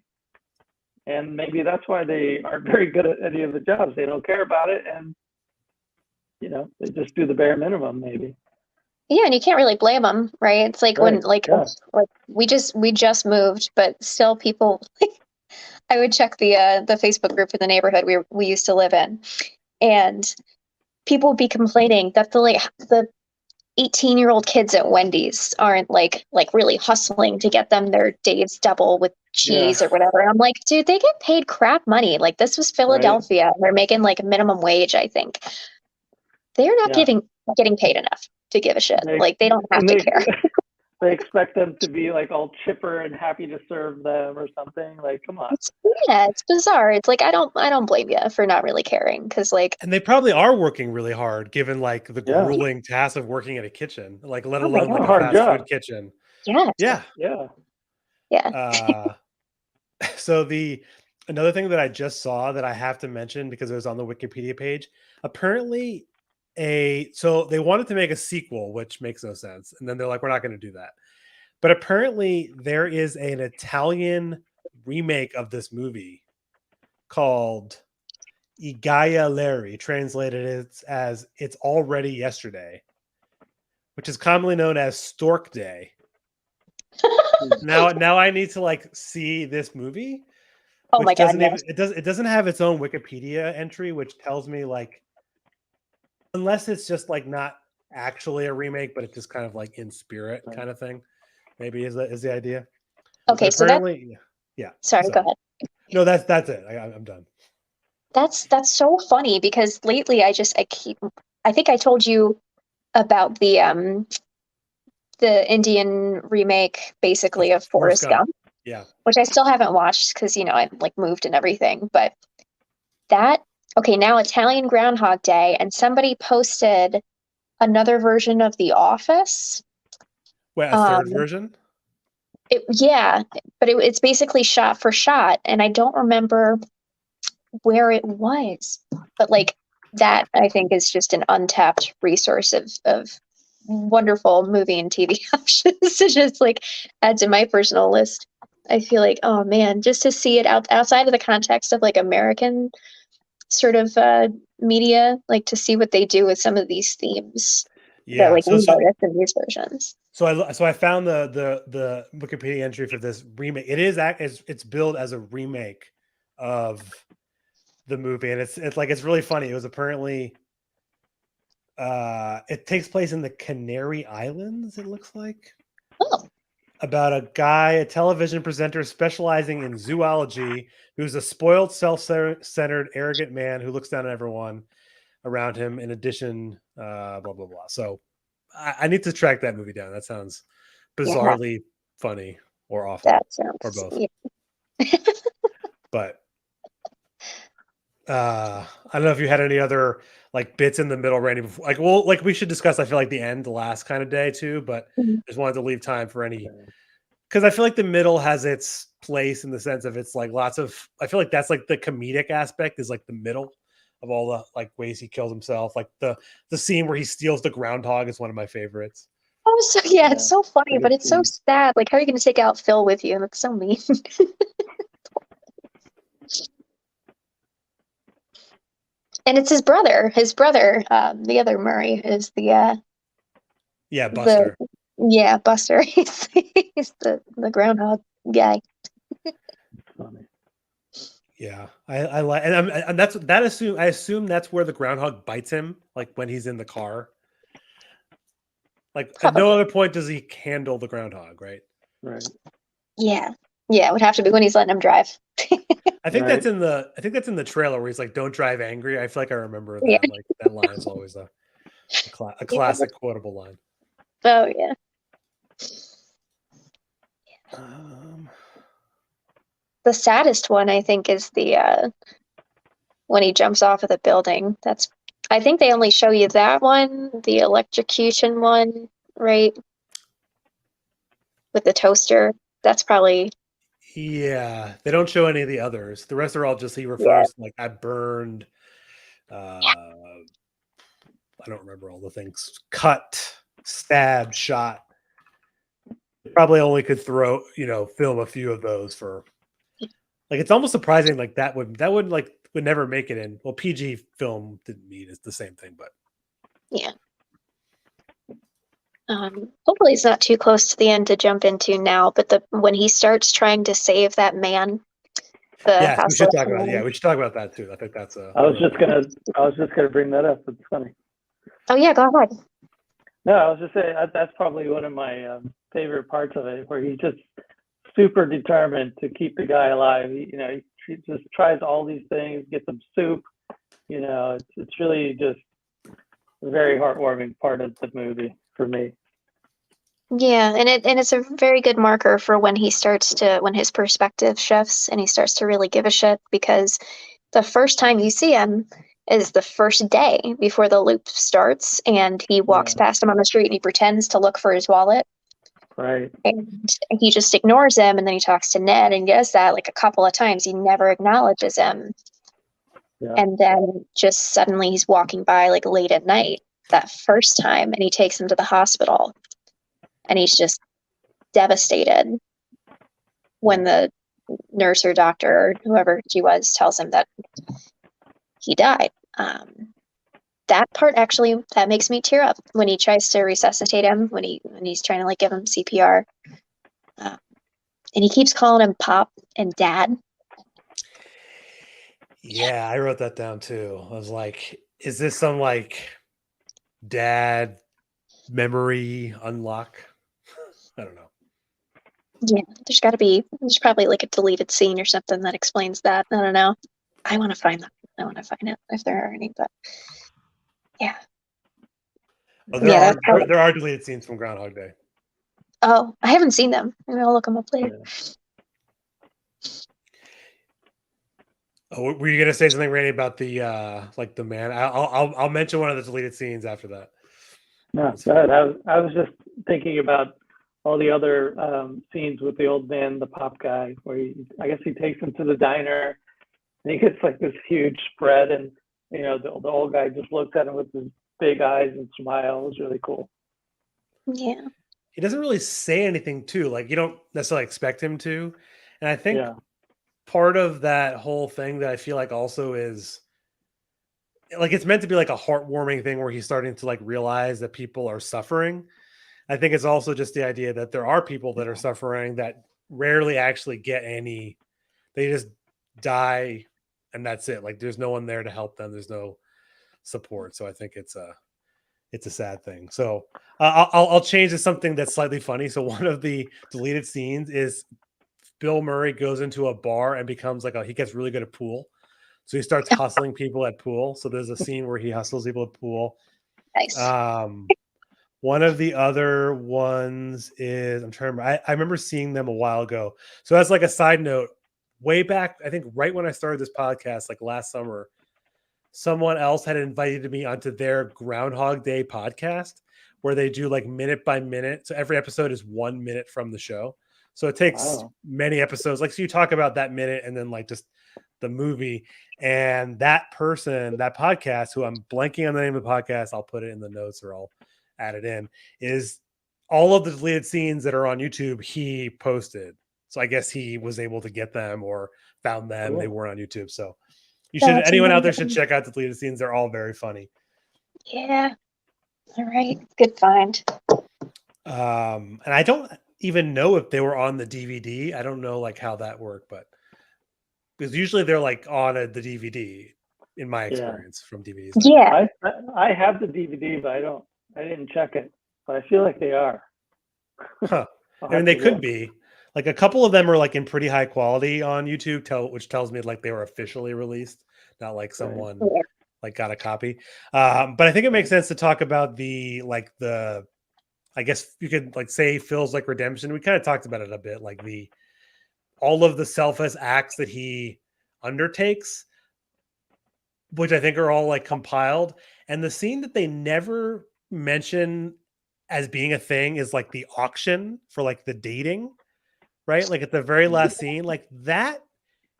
And maybe that's why they aren't very good at any of the jobs. They don't care about it. And, they just do the bare minimum, maybe. Yeah, and you can't really blame them, right? It's like when like we just moved, but still people I would check the Facebook group for the neighborhood we used to live in, and people would be complaining that the 18-year-old kids at Wendy's aren't like really hustling to get them their Dave's double with cheese or whatever. And I'm like, dude, they get paid crap money. Like this was Philadelphia. Right. They're making like minimum wage, I think. They're not getting paid enough to give a shit. Like they don't have to care. They expect them to be like all chipper and happy to serve them or something. Like, come on. It's bizarre. It's like I don't blame you for not really caring, because like, and they probably are working really hard given like the grueling task of working at a kitchen, like let alone like a fast food kitchen. Yeah. So another thing that I just saw that I have to mention because it was on the Wikipedia page, apparently so they wanted to make a sequel, which makes no sense. And then they're like, we're not going to do that. But apparently there is an Italian remake of this movie called I Gioielli, translated as It's Already Yesterday, which is commonly known as Stork Day. Now I need to like see this movie. Oh my God! It doesn't have its own Wikipedia entry, which tells me like, unless it's just like not actually a remake, but it's just kind of like in spirit kind of thing. Maybe is the idea. Okay, so apparently, Sorry, go ahead. No, that's it. I'm done. That's so funny because lately I think I told you about the Indian remake basically of Forrest Gump. Yeah. Which I still haven't watched because I like moved and everything, but now Italian Groundhog Day, and somebody posted another version of The Office. Wait, a third version? Yeah, but it's basically shot for shot, and I don't remember where it was, but like that I think is just an untapped resource of wonderful movie and TV options to just like add to my personal list. I feel like, oh man, just to see it outside of the context of like American sort of media, like to see what they do with some of these themes that like we notice in these versions. So I found the Wikipedia entry for this remake. It's billed as a remake of the movie, and it's really funny. It was apparently it takes place in the Canary Islands, it looks like. Oh. About a guy, a television presenter specializing in zoology, who's a spoiled, self-centered, arrogant man who looks down on everyone around him. In addition, blah blah blah. So I need to track that movie down. That sounds bizarrely funny or awful, that sounds, or both. Yeah. But I don't know if you had any other like bits in the middle, Randy. Before, like we should discuss. I feel like the end, the last kind of day too, but just wanted to leave time for any, because I feel like the middle has its place in the sense of it's like lots of. I feel like that's like the comedic aspect is like the middle of all the like ways he kills himself. Like the scene where he steals the groundhog is one of my favorites. Oh, so yeah, it's so funny, but it's so sad. Like, how are you going to take out Phil with you? That's so mean. And it's his brother. His brother, the other Murray, is the Buster. Buster. He's the groundhog guy. Funny. Yeah, I like, and I assume that's where the groundhog bites him, like when he's in the car. Like at no other point does he handle the groundhog, right? Right. Yeah, it would have to be when he's letting him drive. I think that's in the trailer where he's like, "Don't drive angry." I feel like I remember that. Yeah. Like that line is always a classic quotable line. Oh yeah. The saddest one, I think, is the when he jumps off of the building. I think they only show you that one, the electrocution one, right? With the toaster. That's probably. Yeah, they don't show any of the others. The rest are all just he refers to, like, I burned. I don't remember all the things. Cut, stabbed, shot. Probably only could film a few of those for. Like, it's almost surprising. Like that would never make it in. Well, PG film didn't mean it's the same thing, but yeah. Hopefully it's not too close to the end to jump into now, but when he starts trying to save that man, we should talk about we should talk about that too. I think that's I was just gonna bring that up. It's funny. Oh yeah, go ahead. No, I was just saying that's probably one of my favorite parts of it, where he's just super determined to keep the guy alive. He just tries all these things, gets him soup. It's really just a very heartwarming part of the movie for me. Yeah, and it's a very good marker for when his perspective shifts and he starts to really give a shit, because the first time you see him is the first day before the loop starts, and he walks past him on the street and he pretends to look for his wallet. Right. And he just ignores him, and then he talks to Ned and does that like a couple of times. He never acknowledges him. Yeah. And then just suddenly he's walking by like late at night that first time, and he takes him to the hospital. And he's just devastated when the nurse or doctor or whoever she was tells him that he died. That part actually, that makes me tear up when he tries to resuscitate him, when he's trying to like give him CPR. And he keeps calling him Pop and Dad. Yeah, I wrote that down too. I was like, is this some like dad memory unlock? I don't know. Yeah, there's probably like a deleted scene or something that explains that. I don't know. I want to find that. I want to find it if there are any, but yeah. Oh, there are deleted scenes from Groundhog Day. Oh, I haven't seen them. Maybe I'll look them up later. Yeah. Oh, were you gonna say something, Randy, about the like the man? I'll mention one of the deleted scenes after that. No, I was just thinking about all the other scenes with the old man, the pop guy, where I guess he takes him to the diner and he gets like this huge spread, and the old guy just looks at him with his big eyes and smile. It was really cool. Yeah. He doesn't really say anything too. Like you don't necessarily expect him to. And I think part of that whole thing that I feel like also is like it's meant to be like a heartwarming thing where he's starting to like realize that people are suffering. I think it's also just the idea that there are people that are suffering that rarely actually get any, they just die and that's it. Like there's no one there to help them. There's no support. So I think it's a sad thing. So I'll change to something that's slightly funny. So one of the deleted scenes is Bill Murray goes into a bar and becomes like he gets really good at pool. So he starts hustling people at pool. So there's a scene where he hustles people at pool. Nice. One of the other ones is I'm trying to remember. I remember seeing them a while ago. So that's like a side note. Way back, I think right when I started this podcast, like last summer, someone else had invited me onto their Groundhog Day podcast where they do like minute by minute. So every episode is 1 minute from the show. So it takes many episodes. Like, so you talk about that minute and then like just the movie. And that person, that podcast, who I'm blanking on the name of the podcast, I'll put it in the notes or I'll add it in, is all of the deleted scenes that are on YouTube he posted. So I guess he was able to get them or found them. They weren't on YouTube. So anyone out there should check out the deleted scenes. They're all very funny. Yeah. All right. Good find. And I don't even know if they were on the DVD. I don't know like how that worked, but because usually they're like on the DVD in my experience from DVDs. Yeah. I have the DVD, but I didn't check it, but I feel like they are. Huh. I mean, they could be. Like a couple of them are like in pretty high quality on YouTube, which tells me like they were officially released, not like someone like got a copy. But I think it makes sense to talk about I guess you could like say feels like redemption. We kind of talked about it a bit, like all of the selfless acts that he undertakes, which I think are all like compiled. And the scene that they never mention as being a thing is like the auction for like the dating, right? Like at the very last scene, like that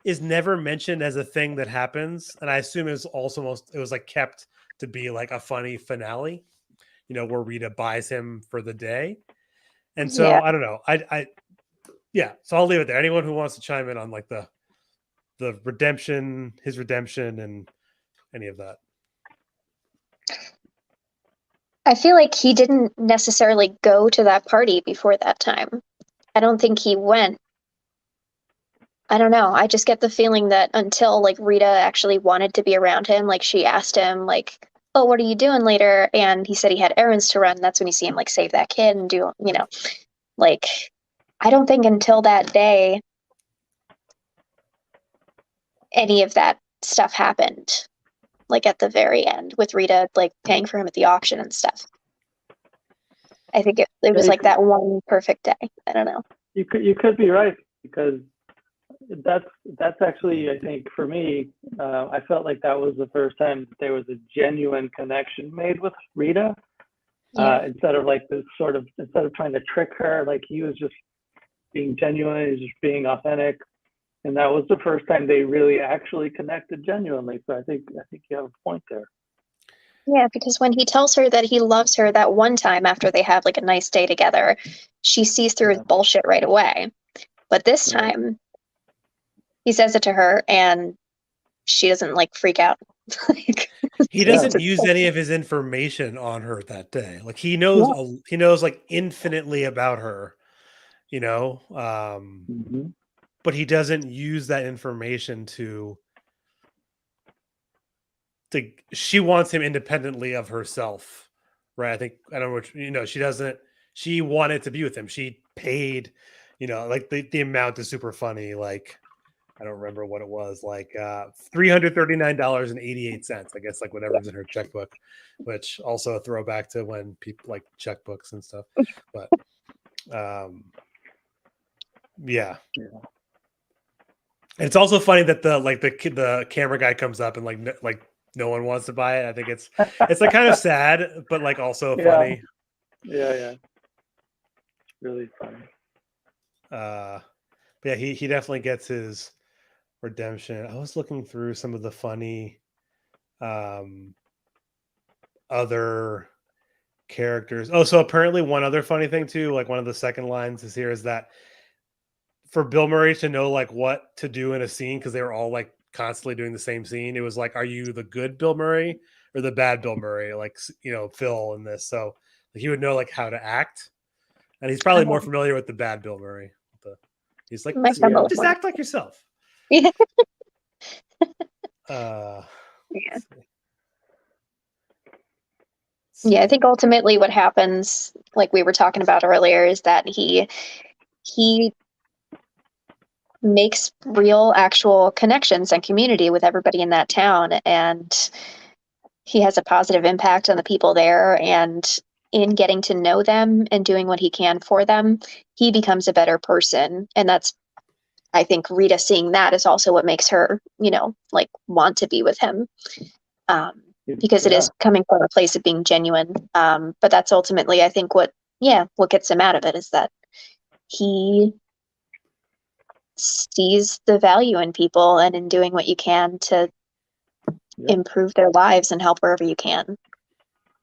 is never mentioned as a thing that happens. And I assume it was like kept to be like a funny finale, where Rita buys him for the day. And so I don't know. So I'll leave it there. Anyone who wants to chime in on like the redemption, his redemption and any of that. I feel like he didn't necessarily go to that party before that time. I don't think he went. I don't know. I just get the feeling that until like Rita actually wanted to be around him, like she asked him like, "Oh, what are you doing later?" And he said he had errands to run. That's when you see him like save that kid and do, like, I don't think until that day any of that stuff happened. Like at the very end with Rita like paying for him at the auction and stuff. I think it was like that one perfect day. I don't know. You could be right, because that's actually, I think for me, I felt like that was the first time there was a genuine connection made with Rita. Instead of trying to trick her, like he was just being genuine, he was just being authentic. And that was the first time they really actually connected genuinely. So I think you have a point there. Yeah, because when he tells her that he loves her that one time after they have like a nice day together, she sees through his bullshit right away. But this time, he says it to her and she doesn't like freak out. He doesn't use any of his information on her that day. Like he knows like infinitely about her, but he doesn't use that information she wants him independently of herself, right? I don't know what, she wanted to be with him. She paid, like the amount is super funny. Like, I don't remember what it was, like $339.88. I guess like whatever's in her checkbook, which also a throwback to when people like checkbooks and stuff. But yeah. And it's also funny that the camera guy comes up and like no one wants to buy it. I think it's like kind of sad, but like also funny. Yeah. really funny. But yeah, he definitely gets his redemption. I was looking through some of the funny other characters. Oh, so apparently one other funny thing too, like one of the second lines is here is that for Bill Murray to know like what to do in a scene, because they were all like constantly doing the same scene. It was like, are you the good Bill Murray or the bad Bill Murray? Like, you know, Phil in this. So like, he would know like how to act. And he's probably more familiar with the bad Bill Murray. He's like, Might have a little just more. act like yourself. Yeah. Uh, Yeah. let's see. Yeah, I think ultimately what happens, like we were talking about earlier, is that he makes real, actual connections and community with everybody in that town, and he has a positive impact on the people there. And in getting to know them and doing what he can for them, he becomes a better person. And that's, I think, Rita seeing that is also what makes her, you know, like want to be with him. Because it is coming from a place of being genuine. But that's ultimately, I think, what gets him out of it is that he sees the value in people and in doing what you can to improve their lives and help wherever you can.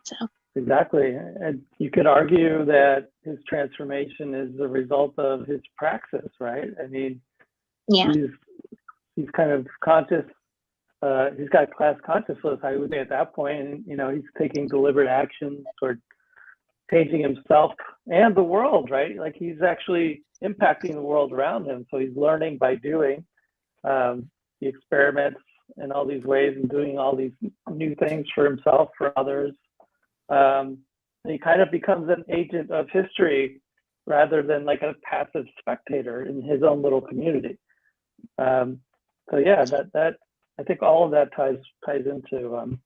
So exactly, and you could argue that his transformation is the result of his praxis, right? I mean, he's kind of conscious. He's got class consciousness, I would say, at that point, and you know, he's taking deliberate actions toward changing himself and the world, right? Like he's actually impacting the world around him. So he's learning by doing. He experiments in all these ways and doing all these new things for himself, for others. And he kind of becomes an agent of history rather than like a passive spectator in his own little community. So yeah, that I think all of that ties into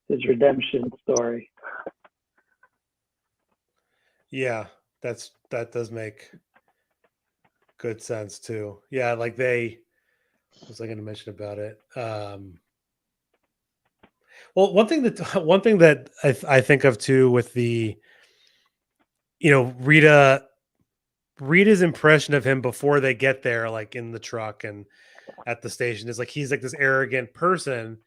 his redemption story. Yeah, that does make good sense too. Yeah, like what was I going to mention about it? Well, one thing that I think of too with the, you know, Rita's impression of him before they get there, like in the truck and at the station, is like he's like this arrogant person.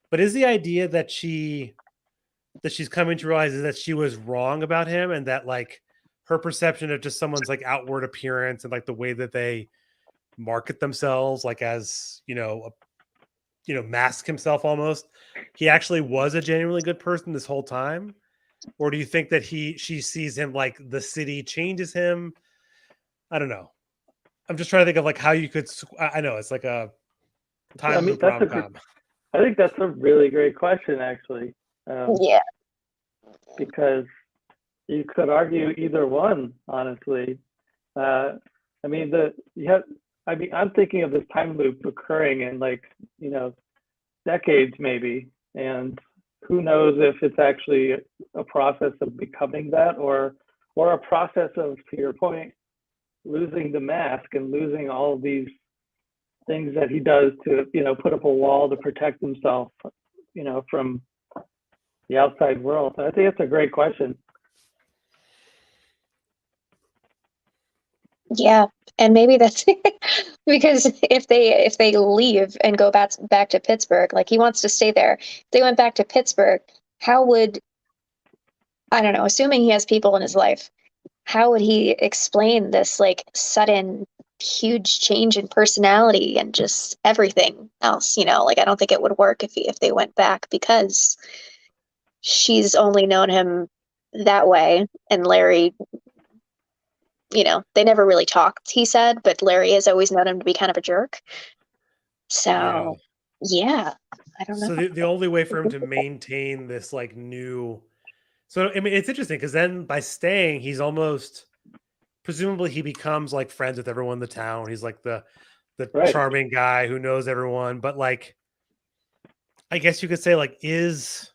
But is the idea that she's coming to realize is that she was wrong about him, and that like her perception of just someone's like outward appearance and like the way that they market themselves, like as mask himself almost, he actually was a genuinely good person this whole time? Or do you think that she sees him like the city changes him? I don't know. I'm just trying to think of like how you could. I know it's like a time loop rom-com. I think that's a really great question, actually. Because you could argue either one, honestly. I mean, I'm thinking of this time loop occurring in like, you know, decades maybe, and who knows if it's actually a process of becoming that, or a process of, to your point, losing the mask and losing all of these things that he does to, you know, put up a wall to protect himself, you know, from the outside world. I think that's a great question. Yeah, and maybe that's because if they leave and go back to Pittsburgh, like he wants to stay there. If they went back to Pittsburgh, how would, I don't know, assuming he has people in his life, how would he explain this like sudden huge change in personality and just everything else, you know? Like I don't think it would work if they went back, because she's only known him that way, and Larry, you know, they never really talked, he said, but Larry has always known him to be kind of a jerk. So, yeah, I don't know. So the only way for him to maintain this like new, so I mean, it's interesting because then by staying, he's almost, presumably he becomes like friends with everyone in the town. He's like the charming guy who knows everyone. But like, I guess you could say like, is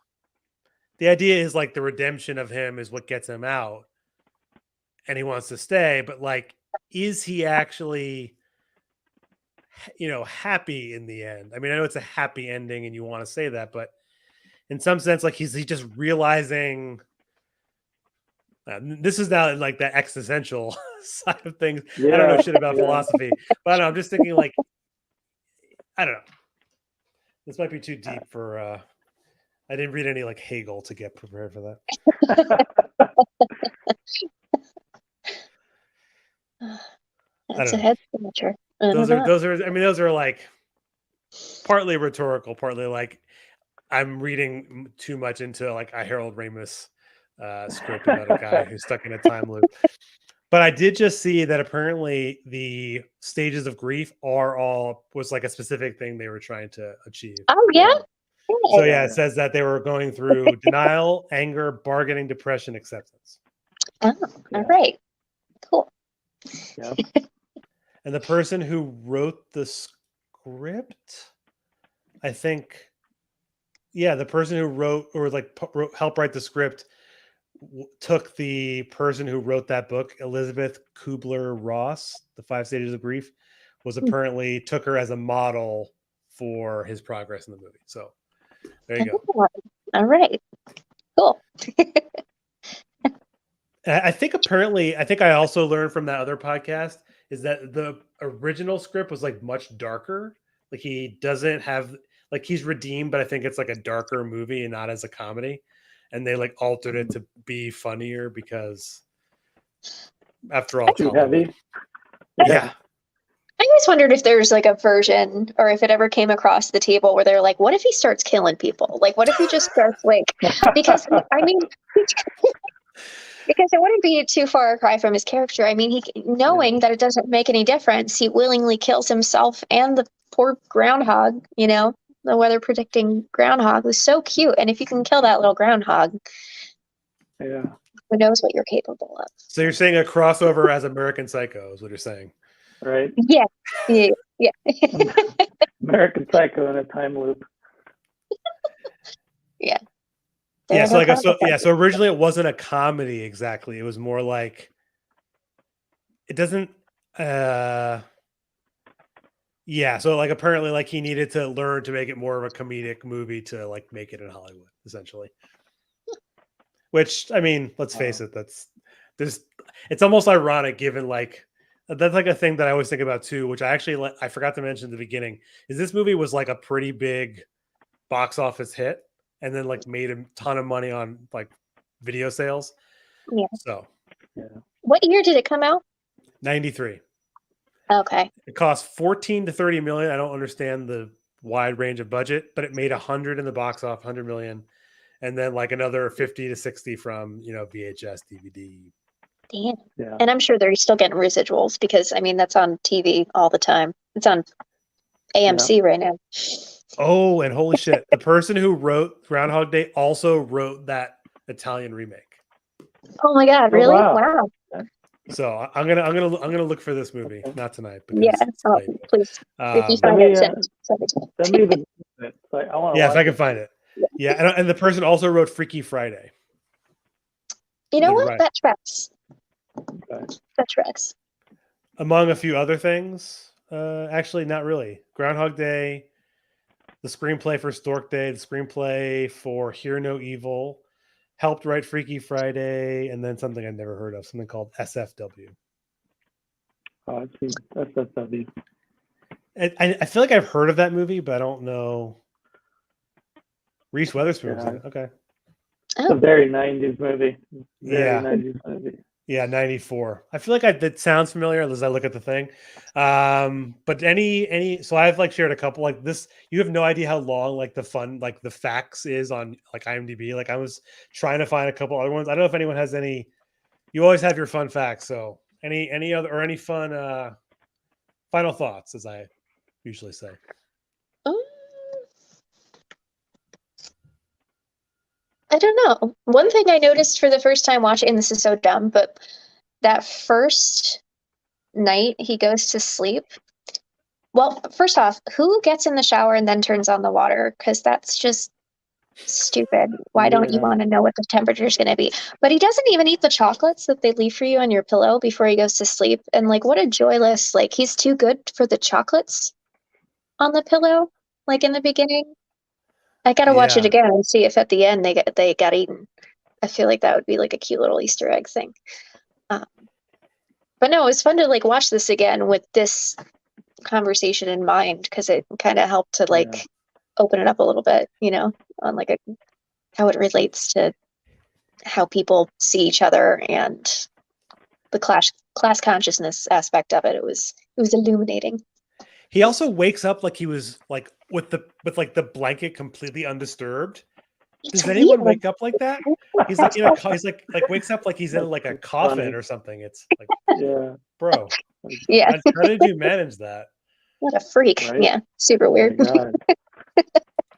the idea is like the redemption of him is what gets him out, and he wants to stay. But like, is he actually, you know, happy in the end? I mean, I know it's a happy ending and you want to say that, but in some sense, like he's just realizing This is now like the existential side of things. Yeah, I don't know shit about yeah. philosophy, but I don't know, I'm just thinking like, I don't know. This might be too deep for. I didn't read any like Hegel to get prepared for that. That's don't a know. head scratcher. I Those don't are know. those are. I mean, those are like partly rhetorical, partly like I'm reading too much into like a Harold Ramis script about a guy who's stuck in a time loop. But I did just see that apparently the stages of grief was like a specific thing they were trying to achieve. Oh yeah. So yeah, it says that they were going through denial, anger, bargaining, depression, acceptance. Oh, all right. Cool. Yeah. And the person who wrote the script, I think, yeah, the person who wrote or like helped write the script took the person who wrote that book, Elizabeth Kubler-Ross, The 5 Stages of Grief, was apparently took her as a model for his progress in the movie. So there you go. All right. Cool. I think I also learned from that other podcast is that the original script was like much darker. Like he doesn't have like he's redeemed, but I think it's like a darker movie and not as a comedy. And they like altered it to be funnier because after all, it's Too Hollywood. heavy. Yeah. I always wondered if there's like a version or if it ever came across the table where they're like, what if he starts killing people? Like, what if he just starts like, because I mean, because it wouldn't be too far a cry from his character. I mean, knowing that it doesn't make any difference, he willingly kills himself and the poor groundhog, the weather predicting groundhog was so cute. And if you can kill that little groundhog, Yeah. who knows what you're capable of. So you're saying a crossover as American Psycho is what you're saying. Right. Yeah. Yeah. American Psycho in a time loop. Yeah. Yeah, so originally it wasn't a comedy exactly. It was more like it doesn't yeah, so like apparently like he needed to learn to make it more of a comedic movie to like make it in Hollywood, essentially. Which I mean, let's face it, it's almost ironic given like that's like a thing that I always think about too, which I forgot to mention at the beginning, is this movie was like a pretty big box office hit and then like made a ton of money on like video sales. Yeah. So yeah. What year did it come out? 93. Okay. It cost 14 to 30 million. I don't understand the wide range of budget, but it made 100 in the box office, 100 million. And then like another 50 to 60 from, VHS, DVD. Damn. Yeah. And I'm sure they're still getting residuals because I mean that's on TV all the time. It's on AMC right now. Oh, and holy shit. The person who wrote Groundhog Day also wrote that Italian remake. Oh my god, really? Wow. So I'm gonna look for this movie. Not tonight, because yeah. Oh, please. If you find it, send me the like, I want to if I can find it. Yeah, and the person also wrote Freaky Friday. You know what? Right. That tracks. Okay. That tracks. Among a few other things, actually not really. Groundhog Day, the screenplay for Stork Day, the screenplay for Hear No Evil, helped write Freaky Friday, and then something I've never heard of, something called SFW. Oh, I've seen SFW. I feel like I've heard of that movie, but I don't know. Reese Witherspoon was in it. Okay. It's a very 90s movie. Very 90s movie. Yeah, 94. I feel like that sounds familiar as I look at the thing. But so I've like shared a couple like this. You have no idea how long like the facts is on like IMDb. Like I was trying to find a couple other ones. I don't know if anyone has any. You always have your fun facts. So any other or any fun final thoughts, as I usually say. I don't know. One thing I noticed for the first time watching, and this is so dumb, but that first night he goes to sleep. Well, first off, who gets in the shower and then turns on the water? Because that's just stupid. Why don't you want to know what the temperature is going to be? But he doesn't even eat the chocolates that they leave for you on your pillow before he goes to sleep. And like, what a joyless, like he's too good for the chocolates on the pillow, like in the beginning. I gotta watch it again and see if at the end they got eaten. I feel like that would be like a cute little Easter egg thing. But no, it was fun to like watch this again with this conversation in mind, because it kind of helped to like open it up a little bit, on like how it relates to how people see each other and the class consciousness aspect of it. It was illuminating. He also wakes up like he was like with the blanket completely undisturbed. Does anyone wake up like that? He's like he's like wakes up like he's in like a coffin or something. It's like, bro. Yeah. How did you manage that? What a freak. Right? Yeah. Super weird.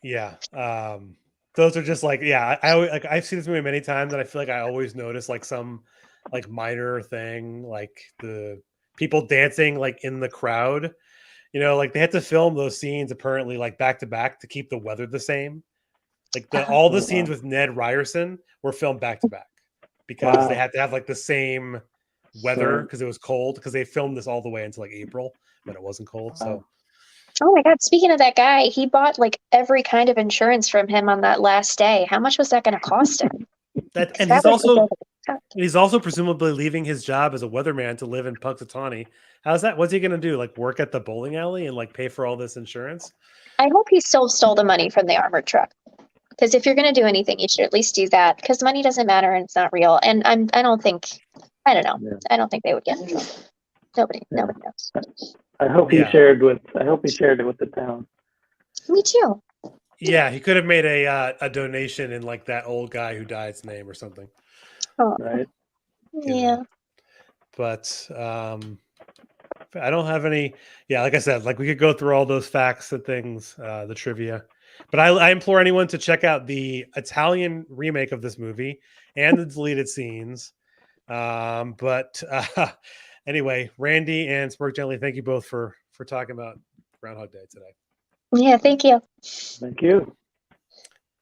Yeah. Those are just like, I've seen this movie many times, and I feel like I always notice like some like minor thing, like the people dancing like in the crowd. Like they had to film those scenes apparently like back to back to keep the weather the same. Like all the scenes with Ned Ryerson were filmed back to back because they had to have like the same weather because it was cold, because they filmed this all the way until like April when it wasn't cold. So oh my God, speaking of that guy, he bought like every kind of insurance from him on that last day. How much was that going to cost him? And he's also presumably leaving his job as a weatherman to live in Punxsutawney. How's that? What's he going to do? Like work at the bowling alley and like pay for all this insurance? I hope he still stole the money from the armored truck. Because if you're going to do anything, you should at least do that, because money doesn't matter and it's not real. And I don't think they would get in trouble. Nobody knows. I hope he shared it with the town. Me too. Yeah, he could have made a donation in like that old guy who died's name or something. Oh. Right. Yeah. But I don't have any. Yeah, like I said, like we could go through all those facts and things, the trivia. But I implore anyone to check out the Italian remake of this movie and the deleted scenes. Anyway, Randy and Smirk Gently, thank you both for talking about Groundhog Day today. Yeah, thank you. Thank you.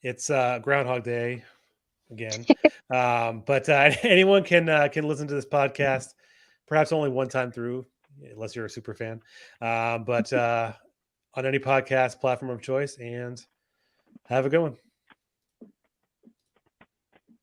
It's Groundhog Day again. But anyone can listen to this podcast, perhaps only one time through, unless you're a super fan. But on any podcast platform of choice, and have a good one.